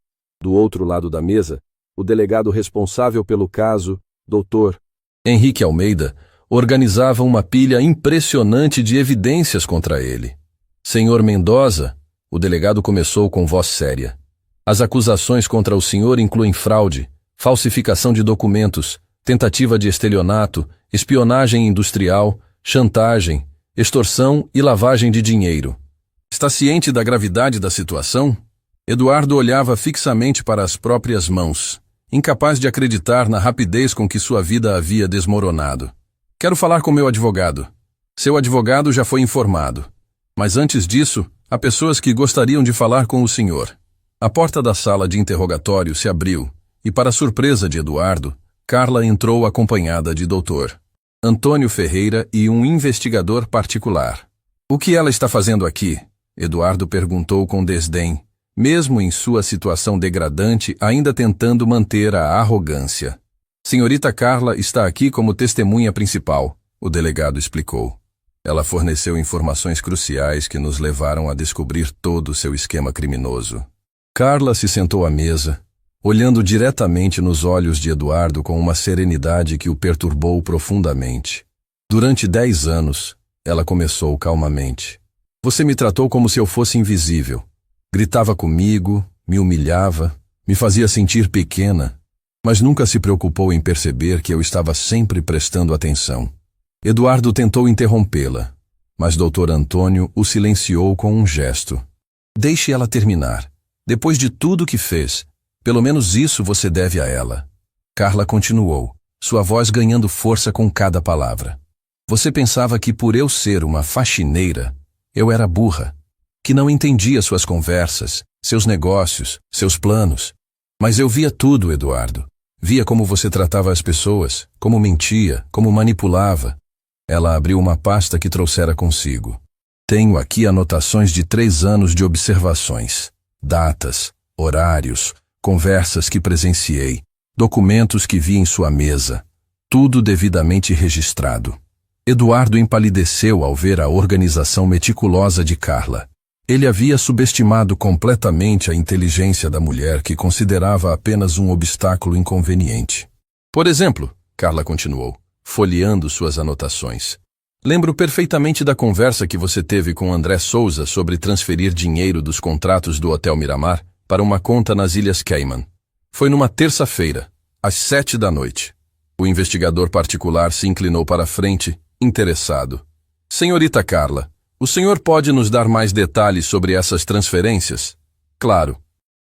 Do outro lado da mesa, o delegado responsável pelo caso, Dr. Henrique Almeida, organizava uma pilha impressionante de evidências contra ele. Senhor Mendoza, o delegado começou com voz séria. As acusações contra o senhor incluem fraude, falsificação de documentos, tentativa de estelionato, espionagem industrial, chantagem, extorsão e lavagem de dinheiro. Está ciente da gravidade da situação? Eduardo olhava fixamente para as próprias mãos, incapaz de acreditar na rapidez com que sua vida havia desmoronado. Quero falar com meu advogado. Seu advogado já foi informado. Mas antes disso, há pessoas que gostariam de falar com o senhor. A porta da sala de interrogatório se abriu e, para surpresa de Eduardo, Carla entrou acompanhada de Dr. Antônio Ferreira e um investigador particular. O que ela está fazendo aqui? Eduardo perguntou com desdém, mesmo em sua situação degradante, ainda tentando manter a arrogância. Senhorita Carla está aqui como testemunha principal, o delegado explicou. Ela forneceu informações cruciais que nos levaram a descobrir todo o seu esquema criminoso. Carla se sentou à mesa, olhando diretamente nos olhos de Eduardo com uma serenidade que o perturbou profundamente. Durante 10 anos, ela começou calmamente. Você me tratou como se eu fosse invisível. Gritava comigo, me humilhava, me fazia sentir pequena, mas nunca se preocupou em perceber que eu estava sempre prestando atenção. Eduardo tentou interrompê-la, mas Dr. Antônio o silenciou com um gesto. Deixe ela terminar. Depois de tudo que fez, pelo menos isso você deve a ela. Carla continuou, sua voz ganhando força com cada palavra. Você pensava que por eu ser uma faxineira, eu era burra, que não entendia suas conversas, seus negócios, seus planos. Mas eu via tudo, Eduardo. Via como você tratava as pessoas, como mentia, como manipulava. Ela abriu uma pasta que trouxera consigo. Tenho aqui anotações de 3 anos de observações, datas, horários, conversas que presenciei, documentos que vi em sua mesa, tudo devidamente registrado. Eduardo empalideceu ao ver a organização meticulosa de Carla. Ele havia subestimado completamente a inteligência da mulher que considerava apenas um obstáculo inconveniente. Por exemplo, Carla continuou, folheando suas anotações. Lembro perfeitamente da conversa que você teve com André Souza sobre transferir dinheiro dos contratos do Hotel Miramar para uma conta nas Ilhas Cayman. Foi numa terça-feira, às 7 da noite. O investigador particular se inclinou para a frente, interessado. Senhorita Carla, o senhor pode nos dar mais detalhes sobre essas transferências? Claro.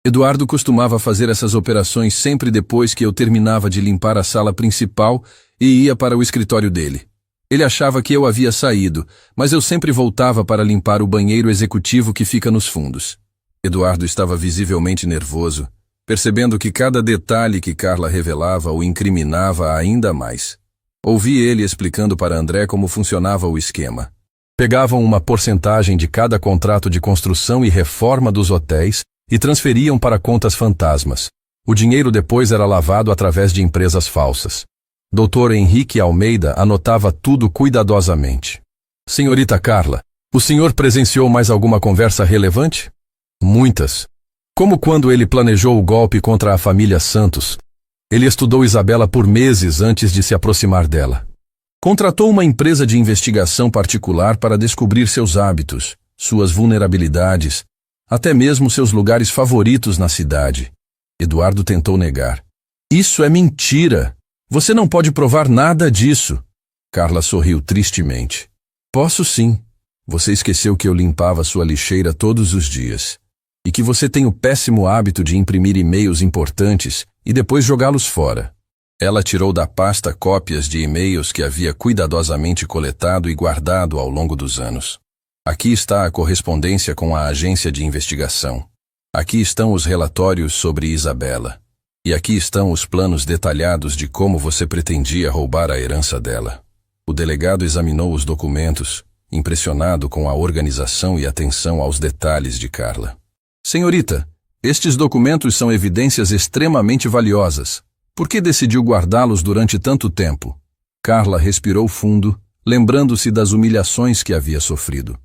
Eduardo costumava fazer essas operações sempre depois que eu terminava de limpar a sala principal e ia para o escritório dele. Ele achava que eu havia saído, mas eu sempre voltava para limpar o banheiro executivo que fica nos fundos. Eduardo estava visivelmente nervoso, percebendo que cada detalhe que Carla revelava o incriminava ainda mais. Ouvi ele explicando para André como funcionava o esquema. Pegavam uma porcentagem de cada contrato de construção e reforma dos hotéis e transferiam para contas fantasmas. O dinheiro depois era lavado através de empresas falsas. Dr. Henrique Almeida anotava tudo cuidadosamente. Senhorita Carla, o senhor presenciou mais alguma conversa relevante? Muitas. Como quando ele planejou o golpe contra a família Santos. Ele estudou Isabela por meses antes de se aproximar dela. Contratou uma empresa de investigação particular para descobrir seus hábitos, suas vulnerabilidades, até mesmo seus lugares favoritos na cidade. Eduardo tentou negar. Isso é mentira! Você não pode provar nada disso. Carla sorriu tristemente. Posso sim. Você esqueceu que eu limpava sua lixeira todos os dias. E que você tem o péssimo hábito de imprimir e-mails importantes e depois jogá-los fora. Ela tirou da pasta cópias de e-mails que havia cuidadosamente coletado e guardado ao longo dos anos. Aqui está a correspondência com a agência de investigação. Aqui estão os relatórios sobre Isabela. E aqui estão os planos detalhados de como você pretendia roubar a herança dela. O delegado examinou os documentos, impressionado com a organização e atenção aos detalhes de Carla. Senhorita, estes documentos são evidências extremamente valiosas. Por que decidiu guardá-los durante tanto tempo? Carla respirou fundo, lembrando-se das humilhações que havia sofrido.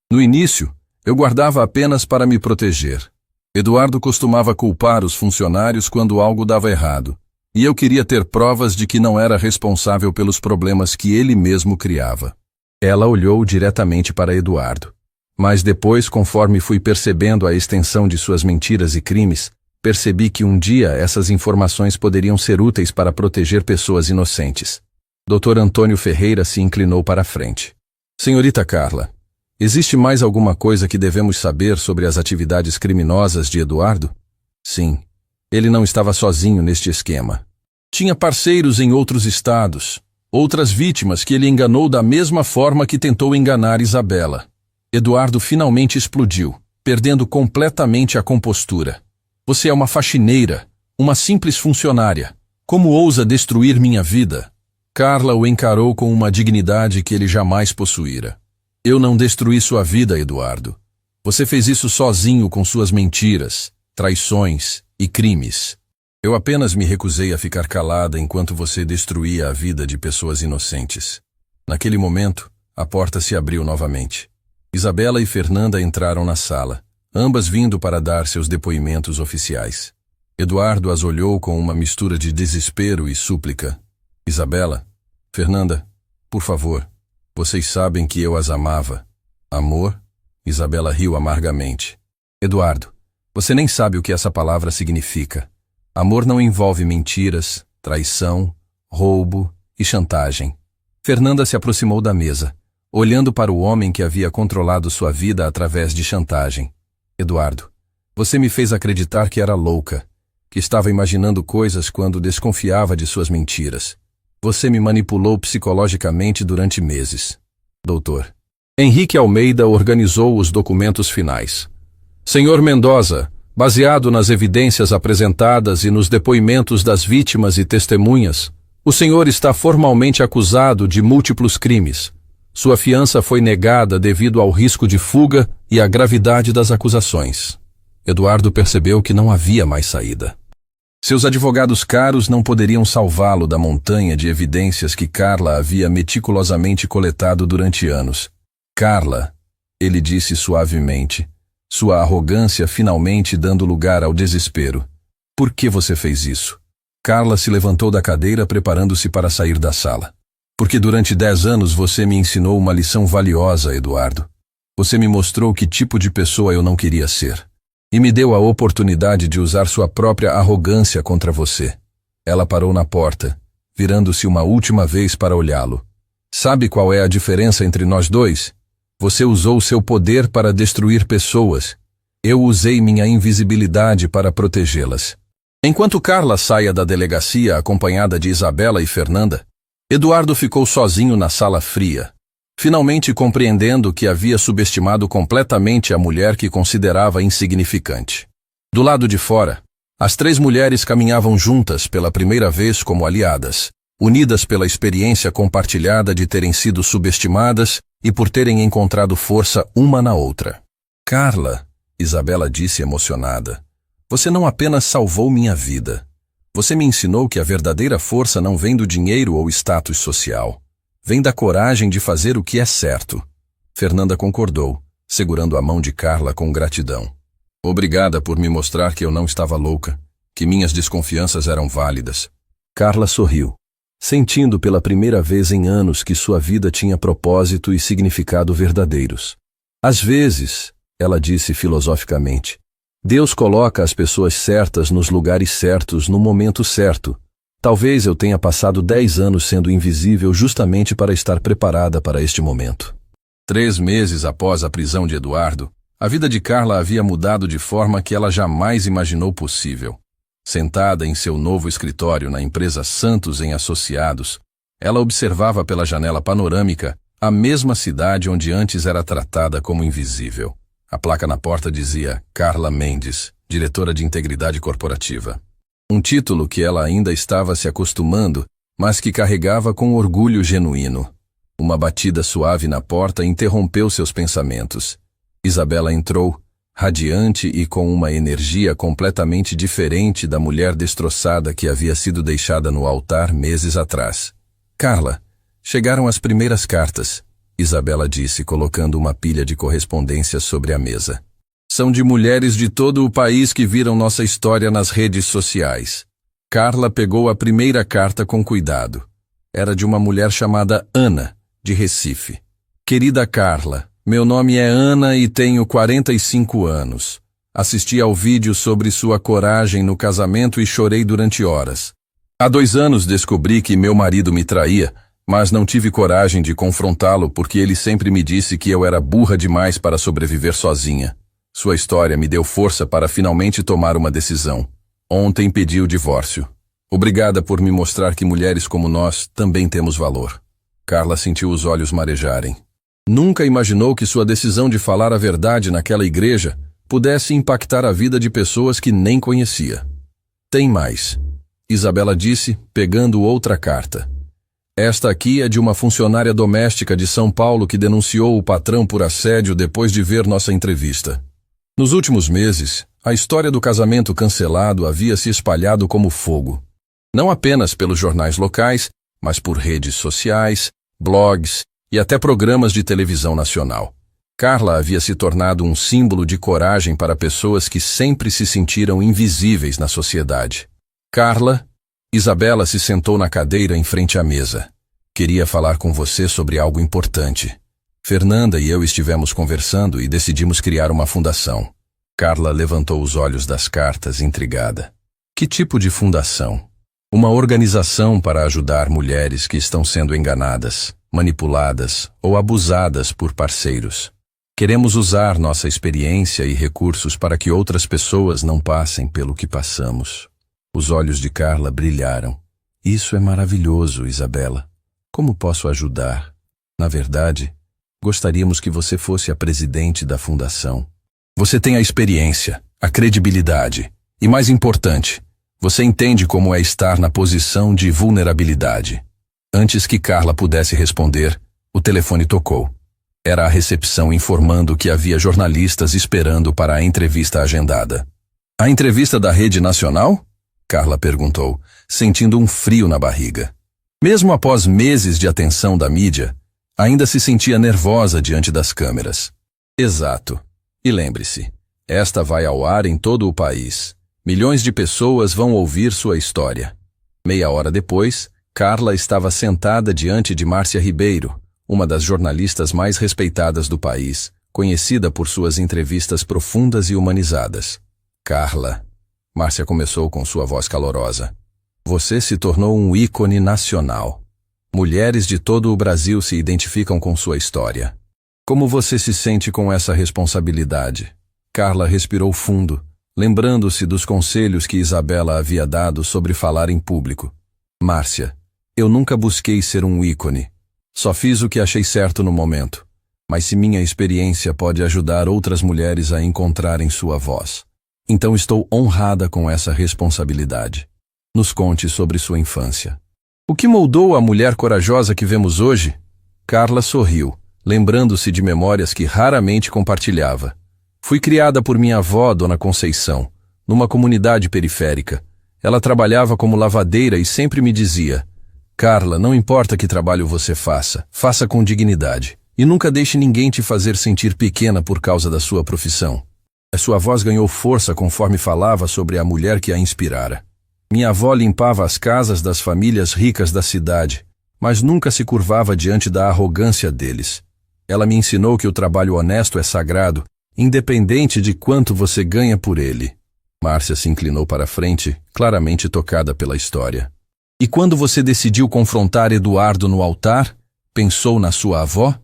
No início, eu guardava apenas para me proteger. Eduardo costumava culpar os funcionários quando algo dava errado, e eu queria ter provas de que não era responsável pelos problemas que ele mesmo criava. Ela olhou diretamente para Eduardo. Mas depois, conforme fui percebendo a extensão de suas mentiras e crimes, percebi que um dia essas informações poderiam ser úteis para proteger pessoas inocentes. Dr. Antônio Ferreira se inclinou para a frente. Senhorita Carla, existe mais alguma coisa que devemos saber sobre as atividades criminosas de Eduardo? Sim, ele não estava sozinho neste esquema. Tinha parceiros em outros estados. Outras vítimas que ele enganou da mesma forma que tentou enganar Isabela. Eduardo finalmente explodiu, perdendo completamente a compostura. Você é uma faxineira, uma simples funcionária. Como ousa destruir minha vida? Carla o encarou com uma dignidade que ele jamais possuíra. Eu não destruí sua vida, Eduardo. Você fez isso sozinho com suas mentiras, traições e crimes. Eu apenas me recusei a ficar calada enquanto você destruía a vida de pessoas inocentes. Naquele momento, a porta se abriu novamente. Isabela e Fernanda entraram na sala, ambas vindo para dar seus depoimentos oficiais. Eduardo as olhou com uma mistura de desespero e súplica. Isabela, Fernanda, por favor, vocês sabem que eu as amava. Amor? Isabela riu amargamente. Eduardo, você nem sabe o que essa palavra significa. Amor não envolve mentiras, traição, roubo e chantagem. Fernanda se aproximou da mesa, olhando para o homem que havia controlado sua vida através de chantagem. Eduardo, você me fez acreditar que era louca, que estava imaginando coisas quando desconfiava de suas mentiras. Você me manipulou psicologicamente durante meses. Doutor. Henrique Almeida organizou os documentos finais. Senhor Mendoza, baseado nas evidências apresentadas e nos depoimentos das vítimas e testemunhas, o senhor está formalmente acusado de múltiplos crimes. Sua fiança foi negada devido ao risco de fuga e à gravidade das acusações. Eduardo percebeu que não havia mais saída. Seus advogados caros não poderiam salvá-lo da montanha de evidências que Carla havia meticulosamente coletado durante anos. Carla, ele disse suavemente, sua arrogância finalmente dando lugar ao desespero. Por que você fez isso? Carla se levantou da cadeira preparando-se para sair da sala. Porque durante 10 anos você me ensinou uma lição valiosa, Eduardo. Você me mostrou que tipo de pessoa eu não queria ser. E me deu a oportunidade de usar sua própria arrogância contra você. Ela parou na porta, virando-se uma última vez para olhá-lo. Sabe qual é a diferença entre nós dois? Você usou seu poder para destruir pessoas. Eu usei minha invisibilidade para protegê-las. Enquanto Carla saía da delegacia acompanhada de Isabela e Fernanda, Eduardo ficou sozinho na sala fria, finalmente compreendendo que havia subestimado completamente a mulher que considerava insignificante. Do lado de fora, as 3 mulheres caminhavam juntas pela primeira vez como aliadas, unidas pela experiência compartilhada de terem sido subestimadas e por terem encontrado força uma na outra. Carla, Isabela disse emocionada, você não apenas salvou minha vida. Você me ensinou que a verdadeira força não vem do dinheiro ou status social. Vem da coragem de fazer o que é certo. Fernanda concordou, segurando a mão de Carla com gratidão. Obrigada por me mostrar que eu não estava louca, que minhas desconfianças eram válidas. Carla sorriu, sentindo pela primeira vez em anos que sua vida tinha propósito e significado verdadeiros. Às vezes, ela disse filosoficamente, Deus coloca as pessoas certas nos lugares certos no momento certo. Talvez eu tenha passado 10 anos sendo invisível justamente para estar preparada para este momento. 3 meses após a prisão de Eduardo, a vida de Carla havia mudado de forma que ela jamais imaginou possível. Sentada em seu novo escritório na empresa Santos em Associados, ela observava pela janela panorâmica a mesma cidade onde antes era tratada como invisível. A placa na porta dizia Carla Mendes, diretora de integridade corporativa. Um título que ela ainda estava se acostumando, mas que carregava com orgulho genuíno. Uma batida suave na porta interrompeu seus pensamentos. Isabela entrou, radiante e com uma energia completamente diferente da mulher destroçada que havia sido deixada no altar meses atrás. Carla, chegaram as primeiras cartas, Isabela disse, colocando uma pilha de correspondências sobre a mesa. São de mulheres de todo o país que viram nossa história nas redes sociais. Carla pegou a primeira carta com cuidado. Era de uma mulher chamada Ana, de Recife. Querida Carla, meu nome é Ana e tenho 45 anos. Assisti ao vídeo sobre sua coragem no casamento e chorei durante horas. Há 2 anos descobri que meu marido me traía, mas não tive coragem de confrontá-lo porque ele sempre me disse que eu era burra demais para sobreviver sozinha. Sua história me deu força para finalmente tomar uma decisão. Ontem pedi o divórcio. Obrigada por me mostrar que mulheres como nós também temos valor. Carla sentiu os olhos marejarem. Nunca imaginou que sua decisão de falar a verdade naquela igreja pudesse impactar a vida de pessoas que nem conhecia. Tem mais, Isabela disse, pegando outra carta. Esta aqui é de uma funcionária doméstica de São Paulo que denunciou o patrão por assédio depois de ver nossa entrevista. Nos últimos meses, a história do casamento cancelado havia se espalhado como fogo. Não apenas pelos jornais locais, mas por redes sociais, blogs e até programas de televisão nacional. Carla havia se tornado um símbolo de coragem para pessoas que sempre se sentiram invisíveis na sociedade. Carla, Isabela se sentou na cadeira em frente à mesa. Queria falar com você sobre algo importante. Fernanda e eu estivemos conversando e decidimos criar uma fundação. Carla levantou os olhos das cartas, intrigada. Que tipo de fundação? Uma organização para ajudar mulheres que estão sendo enganadas, manipuladas ou abusadas por parceiros. Queremos usar nossa experiência e recursos para que outras pessoas não passem pelo que passamos. Os olhos de Carla brilharam. Isso é maravilhoso, Isabela. Como posso ajudar? Na verdade, gostaríamos que você fosse a presidente da fundação. Você tem a experiência, a credibilidade e, mais importante, você entende como é estar na posição de vulnerabilidade. Antes que Carla pudesse responder, o telefone tocou. Era a recepção informando que havia jornalistas esperando para a entrevista agendada. A entrevista da Rede Nacional? Carla perguntou, sentindo um frio na barriga. Mesmo após meses de atenção da mídia, ainda se sentia nervosa diante das câmeras. Exato. E lembre-se, esta vai ao ar em todo o país. Milhões de pessoas vão ouvir sua história. Meia hora depois, Carla estava sentada diante de Márcia Ribeiro, uma das jornalistas mais respeitadas do país, conhecida por suas entrevistas profundas e humanizadas. Carla, Márcia começou com sua voz calorosa. Você se tornou um ícone nacional. Mulheres de todo o Brasil se identificam com sua história. Como você se sente com essa responsabilidade? Carla respirou fundo, lembrando-se dos conselhos que Isabela havia dado sobre falar em público. Márcia, eu nunca busquei ser um ícone. Só fiz o que achei certo no momento. Mas se minha experiência pode ajudar outras mulheres a encontrarem sua voz, então estou honrada com essa responsabilidade. Nos conte sobre sua infância. O que moldou a mulher corajosa que vemos hoje? Carla sorriu, lembrando-se de memórias que raramente compartilhava. Fui criada por minha avó, Dona Conceição, numa comunidade periférica. Ela trabalhava como lavadeira e sempre me dizia: Carla, não importa que trabalho você faça, faça com dignidade. E nunca deixe ninguém te fazer sentir pequena por causa da sua profissão. A sua voz ganhou força conforme falava sobre a mulher que a inspirara. Minha avó limpava as casas das famílias ricas da cidade, mas nunca se curvava diante da arrogância deles. Ela me ensinou que o trabalho honesto é sagrado, independente de quanto você ganha por ele. Márcia se inclinou para a frente, claramente tocada pela história. E quando você decidiu confrontar Eduardo no altar, pensou na sua avó?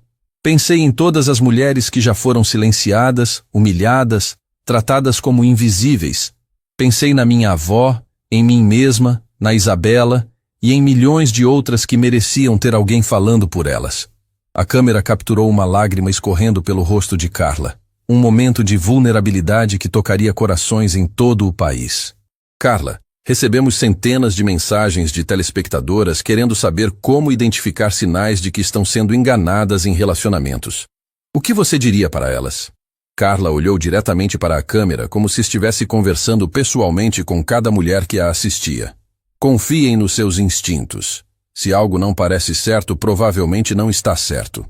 Pensei em todas as mulheres que já foram silenciadas, humilhadas, tratadas como invisíveis. Pensei na minha avó, em mim mesma, na Isabela e em milhões de outras que mereciam ter alguém falando por elas. A câmera capturou uma lágrima escorrendo pelo rosto de Carla. Um momento de vulnerabilidade que tocaria corações em todo o país. Carla, recebemos centenas de mensagens de telespectadoras querendo saber como identificar sinais de que estão sendo enganadas em relacionamentos. O que você diria para elas? Carla olhou diretamente para a câmera como se estivesse conversando pessoalmente com cada mulher que a assistia. Confiem nos seus instintos. Se algo não parece certo, provavelmente não está certo.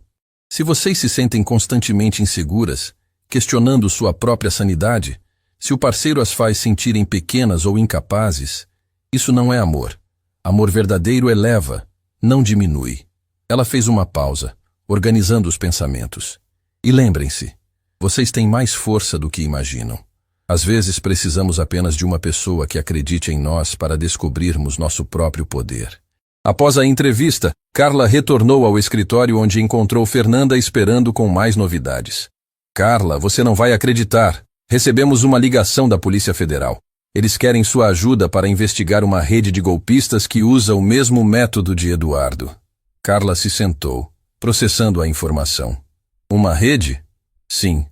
Se vocês se sentem constantemente inseguras, questionando sua própria sanidade, se o parceiro as faz sentirem pequenas ou incapazes, isso não é amor. Amor verdadeiro eleva, não diminui. Ela fez uma pausa, organizando os pensamentos. E lembrem-se, vocês têm mais força do que imaginam. Às vezes precisamos apenas de uma pessoa que acredite em nós para descobrirmos nosso próprio poder. Após a entrevista, Carla retornou ao escritório onde encontrou Fernanda esperando com mais novidades. Carla, você não vai acreditar. Recebemos uma ligação da Polícia Federal. Eles querem sua ajuda para investigar uma rede de golpistas que usa o mesmo método de Eduardo. Carla se sentou, processando a informação. Uma rede? Sim.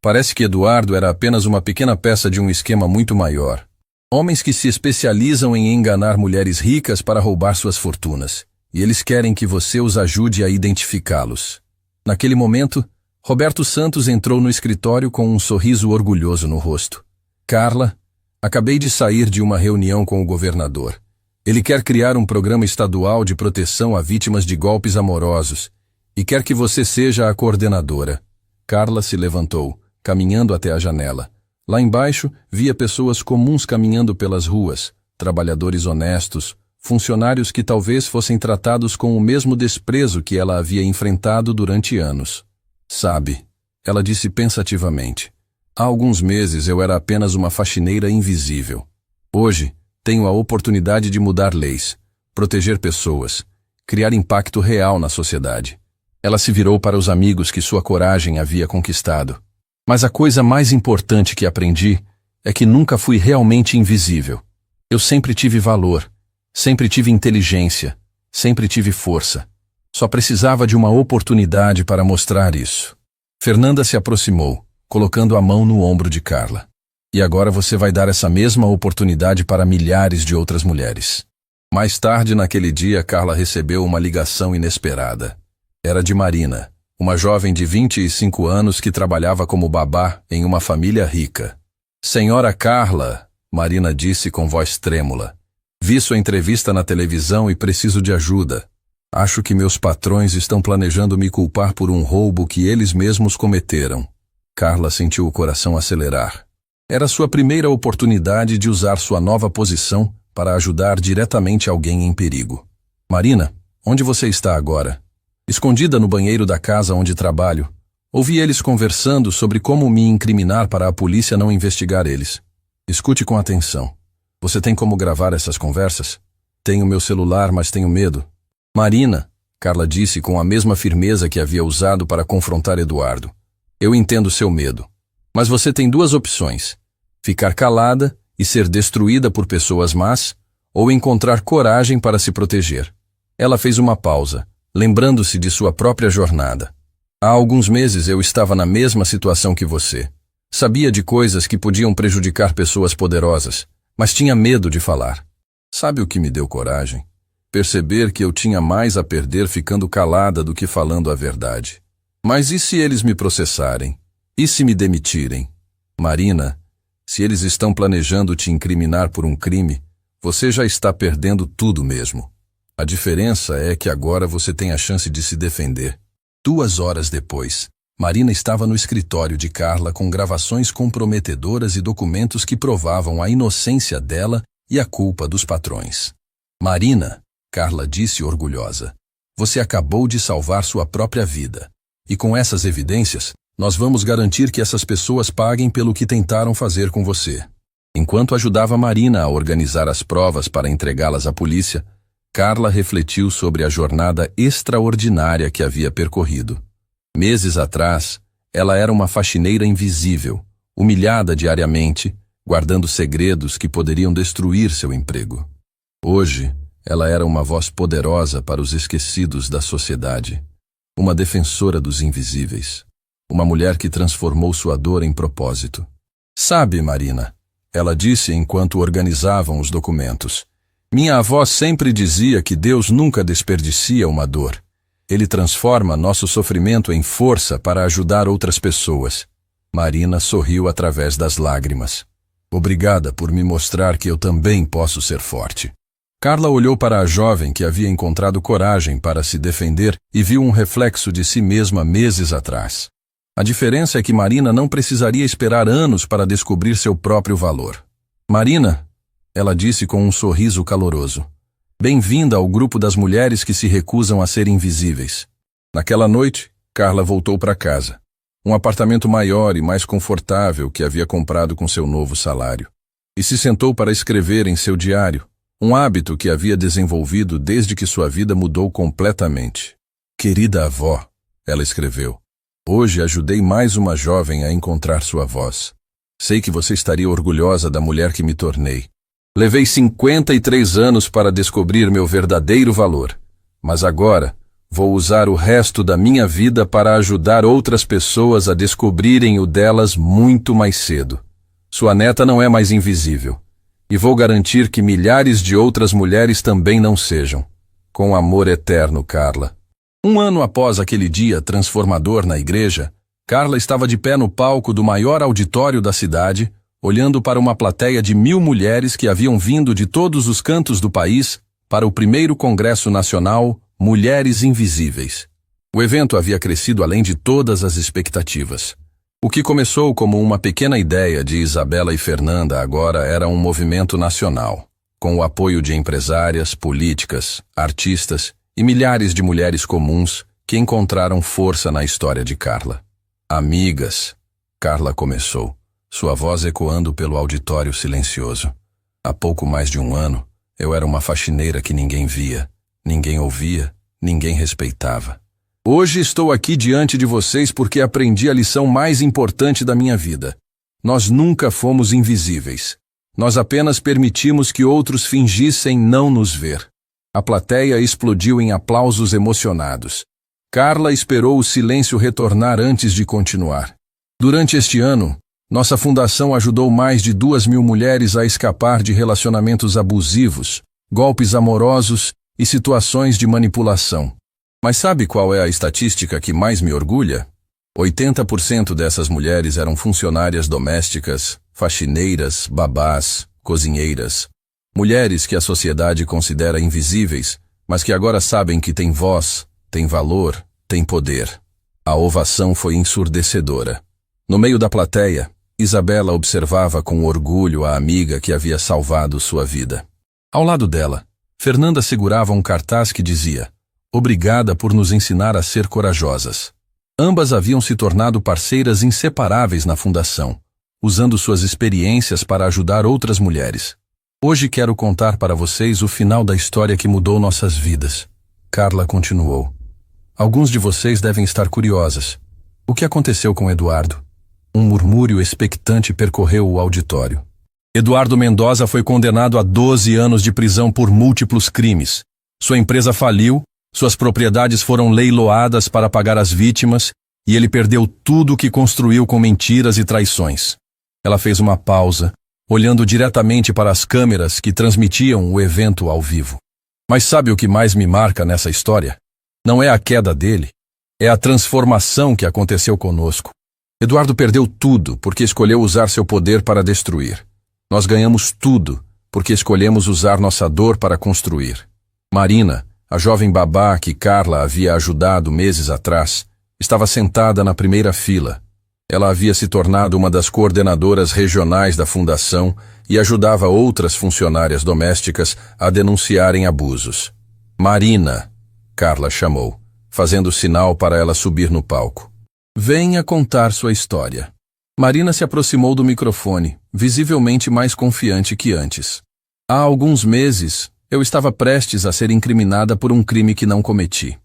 Parece que Eduardo era apenas uma pequena peça de um esquema muito maior. Homens que se especializam em enganar mulheres ricas para roubar suas fortunas. E eles querem que você os ajude a identificá-los. Naquele momento, Roberto Santos entrou no escritório com um sorriso orgulhoso no rosto. Carla, acabei de sair de uma reunião com o governador. Ele quer criar um programa estadual de proteção a vítimas de golpes amorosos e quer que você seja a coordenadora. Carla se levantou, caminhando até a janela. Lá embaixo, via pessoas comuns caminhando pelas ruas, trabalhadores honestos, funcionários que talvez fossem tratados com o mesmo desprezo que ela havia enfrentado durante anos. Sabe, ela disse pensativamente, há alguns meses eu era apenas uma faxineira invisível. Hoje, tenho a oportunidade de mudar leis, proteger pessoas, criar impacto real na sociedade. Ela se virou para os amigos que sua coragem havia conquistado. Mas a coisa mais importante que aprendi é que nunca fui realmente invisível. Eu sempre tive valor, sempre tive inteligência, sempre tive força. Só precisava de uma oportunidade para mostrar isso. Fernanda se aproximou, colocando a mão no ombro de Carla. E agora você vai dar essa mesma oportunidade para milhares de outras mulheres. Mais tarde naquele dia, Carla recebeu uma ligação inesperada. Era de Marina, uma jovem de 25 anos que trabalhava como babá em uma família rica. Senhora Carla, Marina disse com voz trêmula. Vi sua entrevista na televisão e preciso de ajuda. Acho que meus patrões estão planejando me culpar por um roubo que eles mesmos cometeram. Carla sentiu o coração acelerar. Era sua primeira oportunidade de usar sua nova posição para ajudar diretamente alguém em perigo. Marina, onde você está agora? Escondida no banheiro da casa onde trabalho, ouvi eles conversando sobre como me incriminar para a polícia não investigar eles. Escute com atenção. Você tem como gravar essas conversas? Tenho meu celular, mas tenho medo. Marina, Carla disse com a mesma firmeza que havia usado para confrontar Eduardo. Eu entendo seu medo. Mas você tem duas opções. Ficar calada e ser destruída por pessoas más, ou encontrar coragem para se proteger. Ela fez uma pausa, lembrando-se de sua própria jornada. Há alguns meses eu estava na mesma situação que você. Sabia de coisas que podiam prejudicar pessoas poderosas, mas tinha medo de falar. Sabe o que me deu coragem? Perceber que eu tinha mais a perder ficando calada do que falando a verdade. Mas e se eles me processarem? E se me demitirem? Marina, se eles estão planejando te incriminar por um crime, você já está perdendo tudo mesmo. A diferença é que agora você tem a chance de se defender. 2 horas depois, Marina estava no escritório de Carla com gravações comprometedoras e documentos que provavam a inocência dela e a culpa dos patrões. Marina, Carla disse orgulhosa, você acabou de salvar sua própria vida. E com essas evidências, nós vamos garantir que essas pessoas paguem pelo que tentaram fazer com você. Enquanto ajudava Marina a organizar as provas para entregá-las à polícia, Carla refletiu sobre a jornada extraordinária que havia percorrido. Meses atrás, ela era uma faxineira invisível, humilhada diariamente, guardando segredos que poderiam destruir seu emprego. Hoje, ela era uma voz poderosa para os esquecidos da sociedade, uma defensora dos invisíveis, uma mulher que transformou sua dor em propósito. Sabe, Marina, ela disse enquanto organizavam os documentos, minha avó sempre dizia que Deus nunca desperdicia uma dor. Ele transforma nosso sofrimento em força para ajudar outras pessoas. Marina sorriu através das lágrimas. Obrigada por me mostrar que eu também posso ser forte. Carla olhou para a jovem que havia encontrado coragem para se defender e viu um reflexo de si mesma meses atrás. A diferença é que Marina não precisaria esperar anos para descobrir seu próprio valor. Marina, ela disse com um sorriso caloroso. Bem-vinda ao grupo das mulheres que se recusam a ser invisíveis. Naquela noite, Carla voltou para casa. Um apartamento maior e mais confortável que havia comprado com seu novo salário. E se sentou para escrever em seu diário, um hábito que havia desenvolvido desde que sua vida mudou completamente. Querida avó, ela escreveu, hoje ajudei mais uma jovem a encontrar sua voz. Sei que você estaria orgulhosa da mulher que me tornei. Levei 53 anos para descobrir meu verdadeiro valor, mas agora vou usar o resto da minha vida para ajudar outras pessoas a descobrirem o delas muito mais cedo. Sua neta não é mais invisível, e vou garantir que milhares de outras mulheres também não sejam. Com amor eterno, Carla. Um ano após aquele dia transformador na igreja, Carla estava de pé no palco do maior auditório da cidade, olhando para uma plateia de 1000 mulheres que haviam vindo de todos os cantos do país para o primeiro Congresso Nacional Mulheres Invisíveis. O evento havia crescido além de todas as expectativas. O que começou como uma pequena ideia de Isabela e Fernanda agora era um movimento nacional, com o apoio de empresárias, políticas, artistas e milhares de mulheres comuns que encontraram força na história de Carla. Amigas, Carla começou, sua voz ecoando pelo auditório silencioso. Há pouco mais de um ano, eu era uma faxineira que ninguém via, ninguém ouvia, ninguém respeitava. Hoje estou aqui diante de vocês porque aprendi a lição mais importante da minha vida. Nós nunca fomos invisíveis. Nós apenas permitimos que outros fingissem não nos ver. A plateia explodiu em aplausos emocionados. Carla esperou o silêncio retornar antes de continuar. Durante este ano, nossa fundação ajudou mais de 2.000 mulheres a escapar de relacionamentos abusivos, golpes amorosos e situações de manipulação. Mas sabe qual é a estatística que mais me orgulha? 80% dessas mulheres eram funcionárias domésticas, faxineiras, babás, cozinheiras. Mulheres que a sociedade considera invisíveis, mas que agora sabem que têm voz, têm valor, têm poder. A ovação foi ensurdecedora. No meio da plateia, Isabela observava com orgulho a amiga que havia salvado sua vida. Ao lado dela, Fernanda segurava um cartaz que dizia: "Obrigada por nos ensinar a ser corajosas." Ambas haviam se tornado parceiras inseparáveis na fundação, usando suas experiências para ajudar outras mulheres. Hoje quero contar para vocês o final da história que mudou nossas vidas. Carla continuou. Alguns de vocês devem estar curiosas. O que aconteceu com Eduardo? Um murmúrio expectante percorreu o auditório. Eduardo Mendoza foi condenado a 12 anos de prisão por múltiplos crimes. Sua empresa faliu, suas propriedades foram leiloadas para pagar as vítimas e ele perdeu tudo o que construiu com mentiras e traições. Ela fez uma pausa, olhando diretamente para as câmeras que transmitiam o evento ao vivo. Mas sabe o que mais me marca nessa história? Não é a queda dele, é a transformação que aconteceu conosco. Eduardo perdeu tudo porque escolheu usar seu poder para destruir. Nós ganhamos tudo porque escolhemos usar nossa dor para construir. Marina, a jovem babá que Carla havia ajudado meses atrás, estava sentada na primeira fila. Ela havia se tornado uma das coordenadoras regionais da fundação e ajudava outras funcionárias domésticas a denunciarem abusos. Marina, Carla chamou, fazendo sinal para ela subir no palco. Venha contar sua história. Marina se aproximou do microfone, visivelmente mais confiante que antes. Há alguns meses, eu estava prestes a ser incriminada por um crime que não cometi.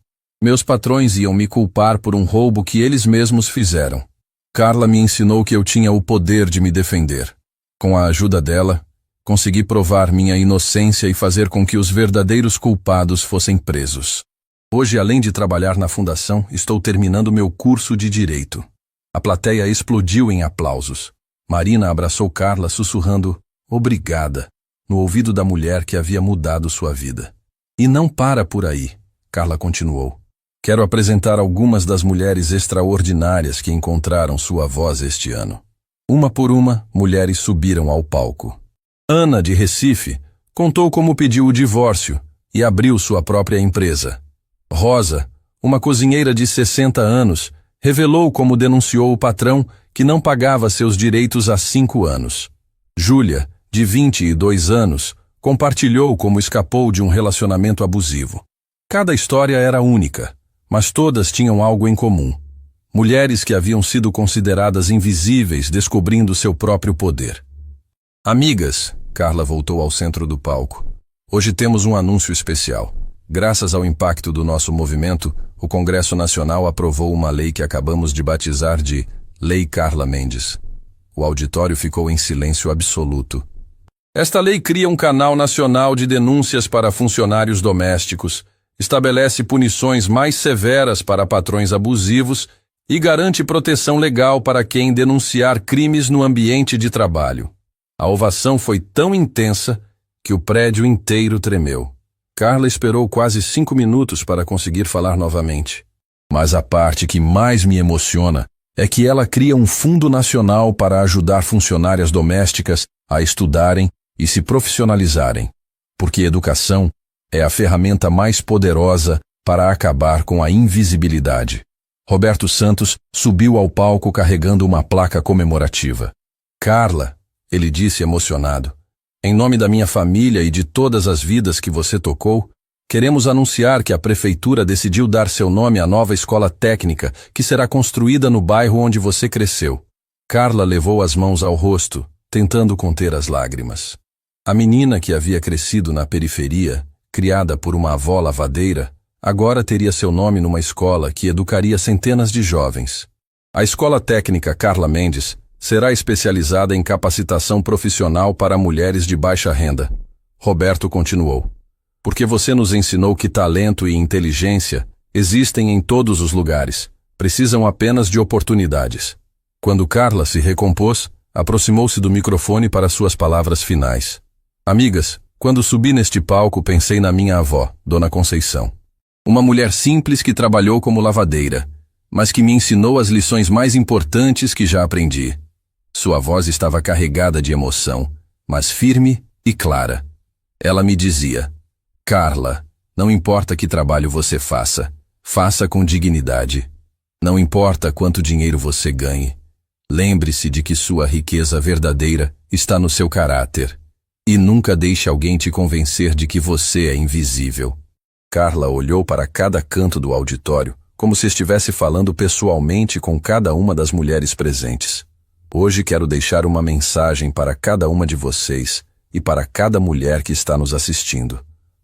Meus patrões iam me culpar por um roubo que eles mesmos fizeram. Carla me ensinou que eu tinha o poder de me defender. Com a ajuda dela, consegui provar minha inocência e fazer com que os verdadeiros culpados fossem presos. Hoje, além de trabalhar na fundação, estou terminando meu curso de Direito. A plateia explodiu em aplausos. Marina abraçou Carla sussurrando "Obrigada" no ouvido da mulher que havia mudado sua vida. E não para por aí, Carla continuou. Quero apresentar algumas das mulheres extraordinárias que encontraram sua voz este ano. Uma por uma, mulheres subiram ao palco. Ana, de Recife, contou como pediu o divórcio e abriu sua própria empresa. Rosa, uma cozinheira de 60 anos, revelou como denunciou o patrão que não pagava seus direitos há 5 anos. Júlia, de 22 anos, compartilhou como escapou de um relacionamento abusivo. Cada história era única, mas todas tinham algo em comum. Mulheres que haviam sido consideradas invisíveis descobrindo seu próprio poder. Amigas, Carla voltou ao centro do palco. Hoje temos um anúncio especial. Graças ao impacto do nosso movimento, o Congresso Nacional aprovou uma lei que acabamos de batizar de Lei Carla Mendes. O auditório ficou em silêncio absoluto. Esta lei cria um canal nacional de denúncias para funcionários domésticos, estabelece punições mais severas para patrões abusivos e garante proteção legal para quem denunciar crimes no ambiente de trabalho. A ovação foi tão intensa que o prédio inteiro tremeu. Carla esperou quase 5 minutos para conseguir falar novamente. Mas a parte que mais me emociona é que ela cria um fundo nacional para ajudar funcionárias domésticas a estudarem e se profissionalizarem, porque educação é a ferramenta mais poderosa para acabar com a invisibilidade. Roberto Santos subiu ao palco carregando uma placa comemorativa. Carla, ele disse emocionado, em nome da minha família e de todas as vidas que você tocou, queremos anunciar que a prefeitura decidiu dar seu nome à nova escola técnica que será construída no bairro onde você cresceu. Carla levou as mãos ao rosto, tentando conter as lágrimas. A menina que havia crescido na periferia, criada por uma avó lavadeira, agora teria seu nome numa escola que educaria centenas de jovens. A Escola Técnica Carla Mendes será especializada em capacitação profissional para mulheres de baixa renda. Roberto continuou. Porque você nos ensinou que talento e inteligência existem em todos os lugares, precisam apenas de oportunidades. Quando Carla se recompôs, aproximou-se do microfone para suas palavras finais. Amigas, quando subi neste palco pensei na minha avó, Dona Conceição. Uma mulher simples que trabalhou como lavadeira, mas que me ensinou as lições mais importantes que já aprendi. Sua voz estava carregada de emoção, mas firme e clara. Ela me dizia: Carla, não importa que trabalho você faça, faça com dignidade. Não importa quanto dinheiro você ganhe. Lembre-se de que sua riqueza verdadeira está no seu caráter. E nunca deixe alguém te convencer de que você é invisível. Carla olhou para cada canto do auditório, como se estivesse falando pessoalmente com cada uma das mulheres presentes. Hoje quero deixar uma mensagem para cada uma de vocês e para cada mulher que está nos assistindo.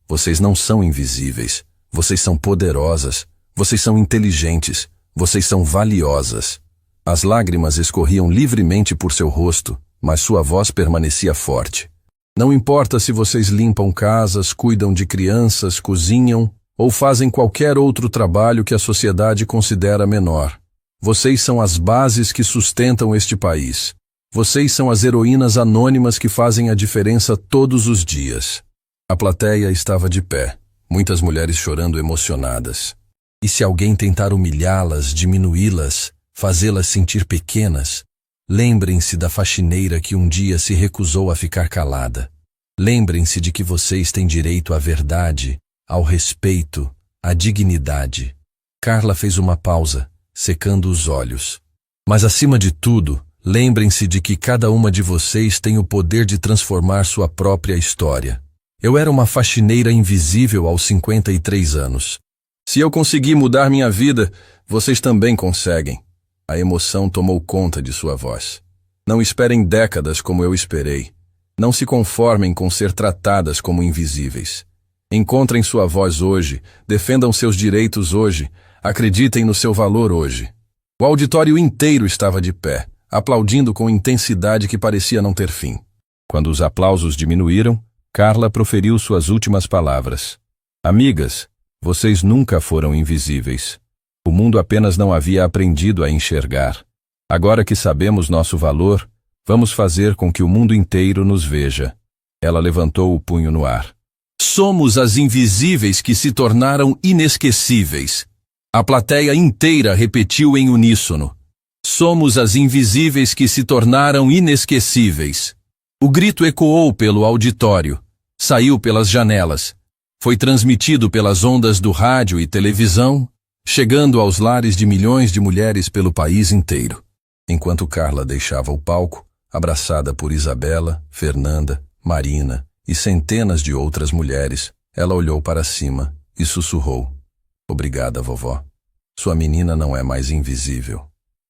Vocês não são invisíveis. Vocês são poderosas. Vocês são inteligentes. Vocês são valiosas. As lágrimas escorriam livremente por seu rosto, mas sua voz permanecia forte. Não importa se vocês limpam casas, cuidam de crianças, cozinham ou fazem qualquer outro trabalho que a sociedade considera menor. Vocês são as bases que sustentam este país. Vocês são as heroínas anônimas que fazem a diferença todos os dias. A plateia estava de pé, muitas mulheres chorando emocionadas. E se alguém tentar humilhá-las, diminuí-las, fazê-las sentir pequenas, lembrem-se da faxineira que um dia se recusou a ficar calada. Lembrem-se de que vocês têm direito à verdade, ao respeito, à dignidade. Carla fez uma pausa, secando os olhos. Mas acima de tudo, lembrem-se de que cada uma de vocês tem o poder de transformar sua própria história. Eu era uma faxineira invisível aos 53 anos. Se eu consegui mudar minha vida, vocês também conseguem. A emoção tomou conta de sua voz. Não esperem décadas como eu esperei. Não se conformem com ser tratadas como invisíveis. Encontrem sua voz hoje, defendam seus direitos hoje, acreditem no seu valor hoje. O auditório inteiro estava de pé, aplaudindo com intensidade que parecia não ter fim. Quando os aplausos diminuíram, Carla proferiu suas últimas palavras. Amigas, vocês nunca foram invisíveis. O mundo apenas não havia aprendido a enxergar. Agora que sabemos nosso valor, vamos fazer com que o mundo inteiro nos veja. Ela levantou o punho no ar. Somos as invisíveis que se tornaram inesquecíveis. A plateia inteira repetiu em uníssono. Somos as invisíveis que se tornaram inesquecíveis. O grito ecoou pelo auditório, saiu pelas janelas, foi transmitido pelas ondas do rádio e televisão, chegando aos lares de milhões de mulheres pelo país inteiro. Enquanto Carla deixava o palco, abraçada por Isabela, Fernanda, Marina e centenas de outras mulheres, ela olhou para cima e sussurrou: Obrigada, vovó. Sua menina não é mais invisível.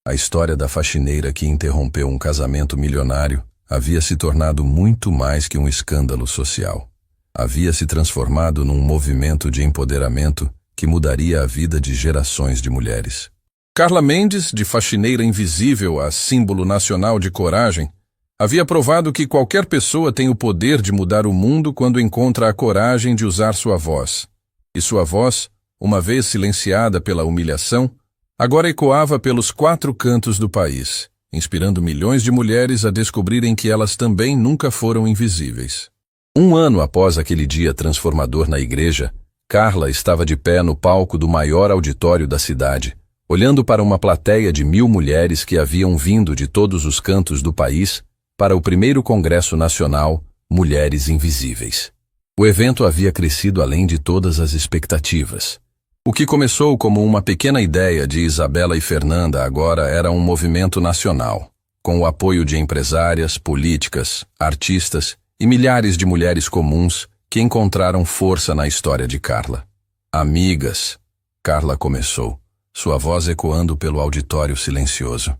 A história da faxineira que interrompeu um casamento milionário havia se tornado muito mais que um escândalo social. Havia se transformado num movimento de empoderamento que mudaria a vida de gerações de mulheres. Carla Mendes, de faxineira invisível a símbolo nacional de coragem, havia provado que qualquer pessoa tem o poder de mudar o mundo quando encontra a coragem de usar sua voz. E sua voz, uma vez silenciada pela humilhação, agora ecoava pelos 4 cantos do país, inspirando milhões de mulheres a descobrirem que elas também nunca foram invisíveis. 1 ano após aquele dia transformador na igreja, Carla estava de pé no palco do maior auditório da cidade, olhando para uma plateia de 1000 mulheres que haviam vindo de todos os cantos do país para o primeiro Congresso Nacional Mulheres Invisíveis. O evento havia crescido além de todas as expectativas. O que começou como uma pequena ideia de Isabela e Fernanda agora era um movimento nacional, com o apoio de empresárias, políticas, artistas e milhares de mulheres comuns que encontraram força na história de Carla. Amigas, Carla começou, sua voz ecoando pelo auditório silencioso.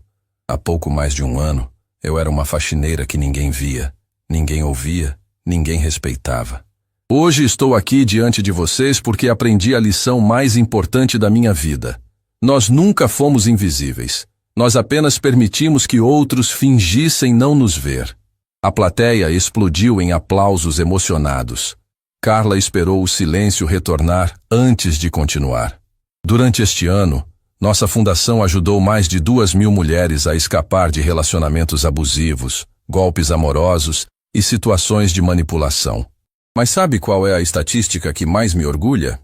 Há pouco mais de 1 ano, eu era uma faxineira que ninguém via, ninguém ouvia, ninguém respeitava. Hoje estou aqui diante de vocês porque aprendi a lição mais importante da minha vida. Nós nunca fomos invisíveis. Nós apenas permitimos que outros fingissem não nos ver. A plateia explodiu em aplausos emocionados. Carla esperou o silêncio retornar antes de continuar. Durante este ano, nossa fundação ajudou mais de 2.000 mulheres a escapar de relacionamentos abusivos, golpes amorosos e situações de manipulação. Mas sabe qual é a estatística que mais me orgulha?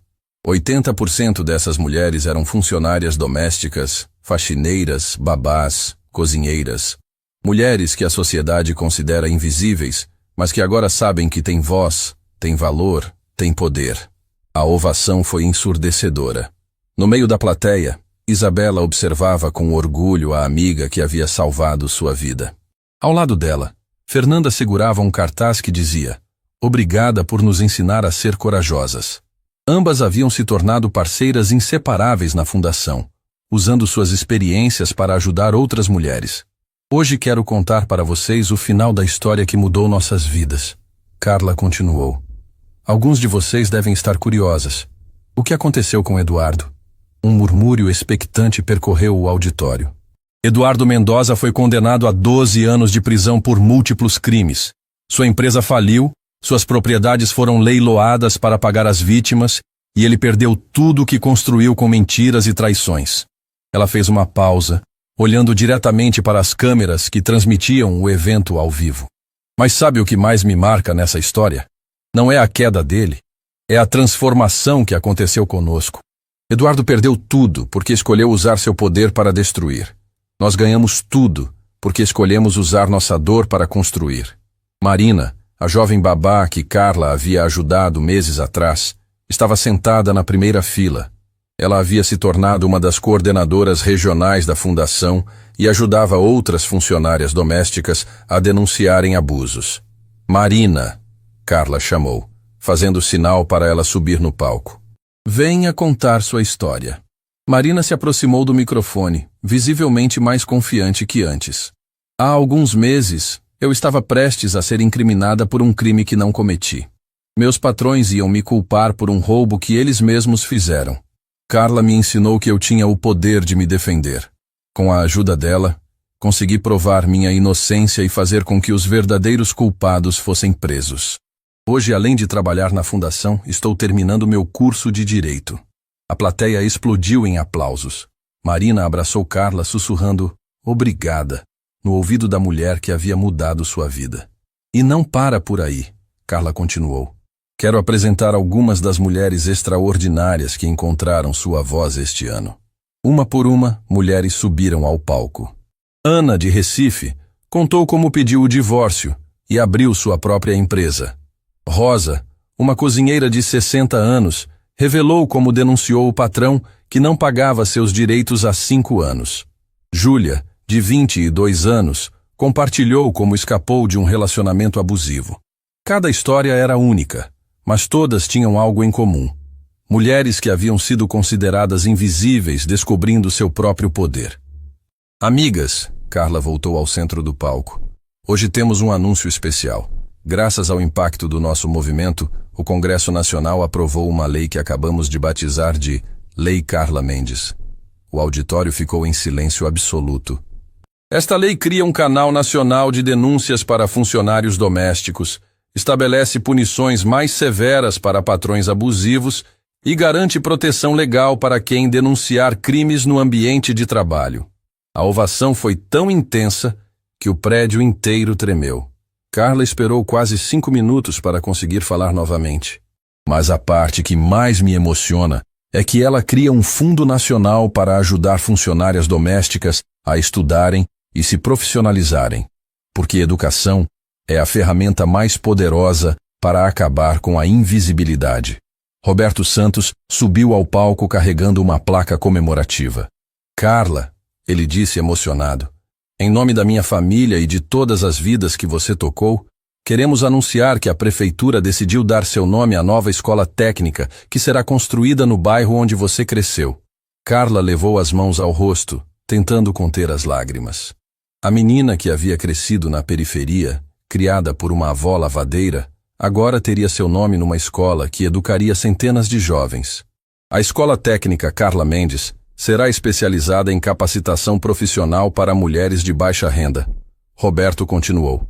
80% dessas mulheres eram funcionárias domésticas, faxineiras, babás, cozinheiras. Mulheres que a sociedade considera invisíveis, mas que agora sabem que têm voz, têm valor, têm poder. A ovação foi ensurdecedora. No meio da plateia, Isabela observava com orgulho a amiga que havia salvado sua vida. Ao lado dela, Fernanda segurava um cartaz que dizia: "Obrigada por nos ensinar a ser corajosas." Ambas haviam se tornado parceiras inseparáveis na fundação, usando suas experiências para ajudar outras mulheres. Hoje quero contar para vocês o final da história que mudou nossas vidas. Carla continuou. Alguns de vocês devem estar curiosas. O que aconteceu com Eduardo? Um murmúrio expectante percorreu o auditório. Eduardo Mendoza foi condenado a 12 anos de prisão por múltiplos crimes. Sua empresa faliu, suas propriedades foram leiloadas para pagar as vítimas e ele perdeu tudo o que construiu com mentiras e traições. Ela fez uma pausa, olhando diretamente para as câmeras que transmitiam o evento ao vivo. Mas sabe o que mais me marca nessa história? Não é a queda dele, é a transformação que aconteceu conosco. Eduardo perdeu tudo porque escolheu usar seu poder para destruir. Nós ganhamos tudo porque escolhemos usar nossa dor para construir. Marina, a jovem babá que Carla havia ajudado meses atrás, estava sentada na primeira fila. Ela havia se tornado uma das coordenadoras regionais da fundação e ajudava outras funcionárias domésticas a denunciarem abusos. Marina, Carla chamou, fazendo sinal para ela subir no palco. Venha contar sua história. Marina se aproximou do microfone, visivelmente mais confiante que antes. Há alguns meses, eu estava prestes a ser incriminada por um crime que não cometi. Meus patrões iam me culpar por um roubo que eles mesmos fizeram. Carla me ensinou que eu tinha o poder de me defender. Com a ajuda dela, consegui provar minha inocência e fazer com que os verdadeiros culpados fossem presos. Hoje, além de trabalhar na fundação, estou terminando meu curso de Direito. A plateia explodiu em aplausos. Marina abraçou Carla sussurrando "Obrigada" no ouvido da mulher que havia mudado sua vida. E não para por aí, Carla continuou. Quero apresentar algumas das mulheres extraordinárias que encontraram sua voz este ano. Uma por uma, mulheres subiram ao palco. Ana, de Recife, contou como pediu o divórcio e abriu sua própria empresa. Rosa, uma cozinheira de 60 anos, revelou como denunciou o patrão que não pagava seus direitos há 5 anos. Júlia, de 22 anos, compartilhou como escapou de um relacionamento abusivo. Cada história era única, mas todas tinham algo em comum. Mulheres que haviam sido consideradas invisíveis descobrindo seu próprio poder. Amigas, Carla voltou ao centro do palco. Hoje temos um anúncio especial. Graças ao impacto do nosso movimento, o Congresso Nacional aprovou uma lei que acabamos de batizar de Lei Carla Mendes. O auditório ficou em silêncio absoluto. Esta lei cria um canal nacional de denúncias para funcionários domésticos, estabelece punições mais severas para patrões abusivos e garante proteção legal para quem denunciar crimes no ambiente de trabalho. A ovação foi tão intensa que o prédio inteiro tremeu. Carla esperou quase 5 minutos para conseguir falar novamente. Mas a parte que mais me emociona é que ela cria um fundo nacional para ajudar funcionárias domésticas a estudarem e se profissionalizarem, porque educação é a ferramenta mais poderosa para acabar com a invisibilidade. Roberto Santos subiu ao palco carregando uma placa comemorativa. Carla, ele disse emocionado, em nome da minha família e de todas as vidas que você tocou, queremos anunciar que a prefeitura decidiu dar seu nome à nova escola técnica que será construída no bairro onde você cresceu. Carla levou as mãos ao rosto, tentando conter as lágrimas. A menina que havia crescido na periferia, criada por uma avó lavadeira, agora teria seu nome numa escola que educaria centenas de jovens. A Escola Técnica Carla Mendes será especializada em capacitação profissional para mulheres de baixa renda. Roberto continuou.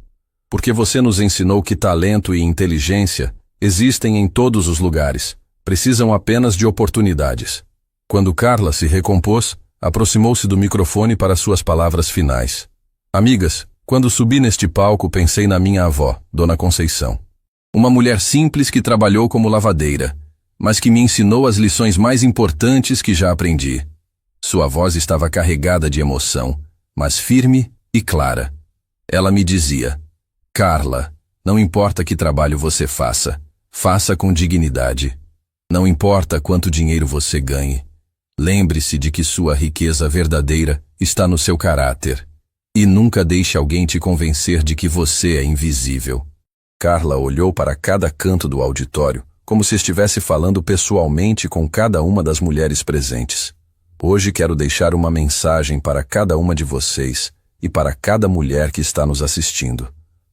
Porque você nos ensinou que talento e inteligência existem em todos os lugares, precisam apenas de oportunidades. Quando Carla se recompôs, aproximou-se do microfone para suas palavras finais. Amigas, quando subi neste palco pensei na minha avó, Dona Conceição. Uma mulher simples que trabalhou como lavadeira, mas que me ensinou as lições mais importantes que já aprendi. Sua voz estava carregada de emoção, mas firme e clara. Ela me dizia, Carla, não importa que trabalho você faça, faça com dignidade. Não importa quanto dinheiro você ganhe. Lembre-se de que sua riqueza verdadeira está no seu caráter. E nunca deixe alguém te convencer de que você é invisível. Carla olhou para cada canto do auditório, como se estivesse falando pessoalmente com cada uma das mulheres presentes. Hoje quero deixar uma mensagem para cada uma de vocês e para cada mulher que está nos assistindo.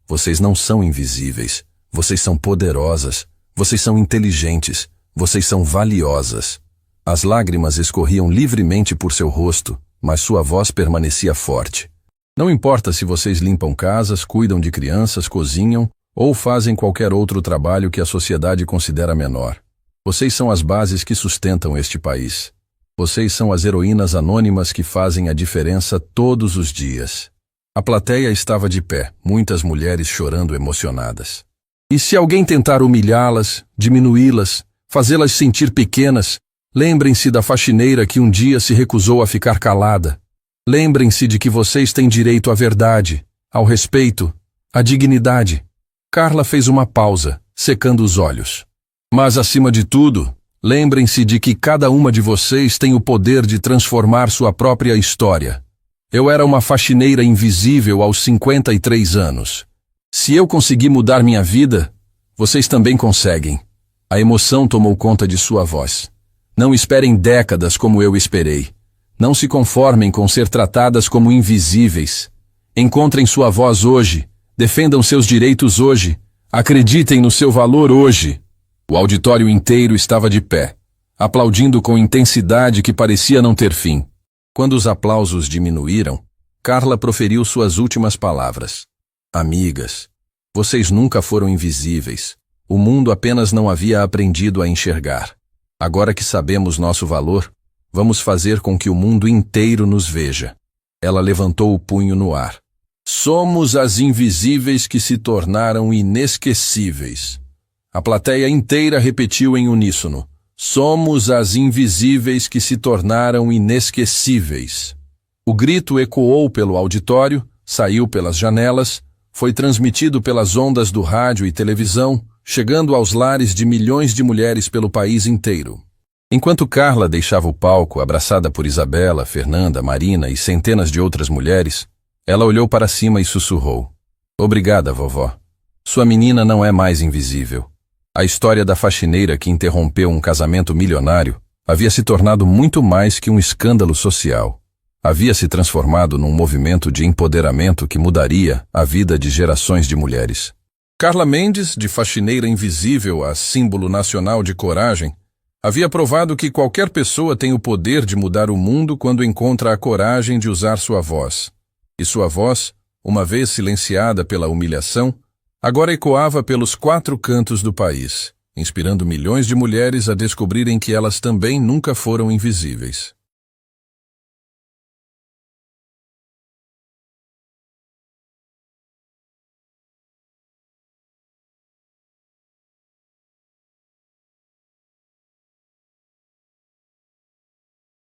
Vocês não são invisíveis, vocês são poderosas, vocês são inteligentes, vocês são valiosas. As lágrimas escorriam livremente por seu rosto, mas sua voz permanecia forte. Não importa se vocês limpam casas, cuidam de crianças, cozinham ou fazem qualquer outro trabalho que a sociedade considera menor. Vocês são as bases que sustentam este país. Vocês são as heroínas anônimas que fazem a diferença todos os dias. A plateia estava de pé, muitas mulheres chorando emocionadas. E se alguém tentar humilhá-las, diminuí-las, fazê-las sentir pequenas, lembrem-se da faxineira que um dia se recusou a ficar calada. Lembrem-se de que vocês têm direito à verdade, ao respeito, à dignidade. Carla fez uma pausa, secando os olhos. Mas, acima de tudo, lembrem-se de que cada uma de vocês tem o poder de transformar sua própria história. Eu era uma faxineira invisível aos 53 anos. Se eu consegui mudar minha vida, vocês também conseguem. A emoção tomou conta de sua voz. Não esperem décadas como eu esperei. Não se conformem com ser tratadas como invisíveis. Encontrem sua voz hoje. Defendam seus direitos hoje. Acreditem no seu valor hoje. O auditório inteiro estava de pé, aplaudindo com intensidade que parecia não ter fim. Quando os aplausos diminuíram, Carla proferiu suas últimas palavras. Amigas, vocês nunca foram invisíveis. O mundo apenas não havia aprendido a enxergar. Agora que sabemos nosso valor, vamos fazer com que o mundo inteiro nos veja. Ela levantou o punho no ar. Somos as invisíveis que se tornaram inesquecíveis. A plateia inteira repetiu em uníssono. Somos as invisíveis que se tornaram inesquecíveis. O grito ecoou pelo auditório, saiu pelas janelas, foi transmitido pelas ondas do rádio e televisão, chegando aos lares de milhões de mulheres pelo país inteiro. Enquanto Carla deixava o palco, abraçada por Isabela, Fernanda, Marina e centenas de outras mulheres, ela olhou para cima e sussurrou. Obrigada, vovó. Sua menina não é mais invisível. A história da faxineira que interrompeu um casamento milionário havia se tornado muito mais que um escândalo social. Havia se transformado num movimento de empoderamento que mudaria a vida de gerações de mulheres. Carla Mendes, de faxineira invisível a símbolo nacional de coragem, Havia provado que qualquer pessoa tem o poder de mudar o mundo quando encontra a coragem de usar sua voz. E sua voz, uma vez silenciada pela humilhação, agora ecoava pelos 4 cantos do país, inspirando milhões de mulheres a descobrirem que elas também nunca foram invisíveis.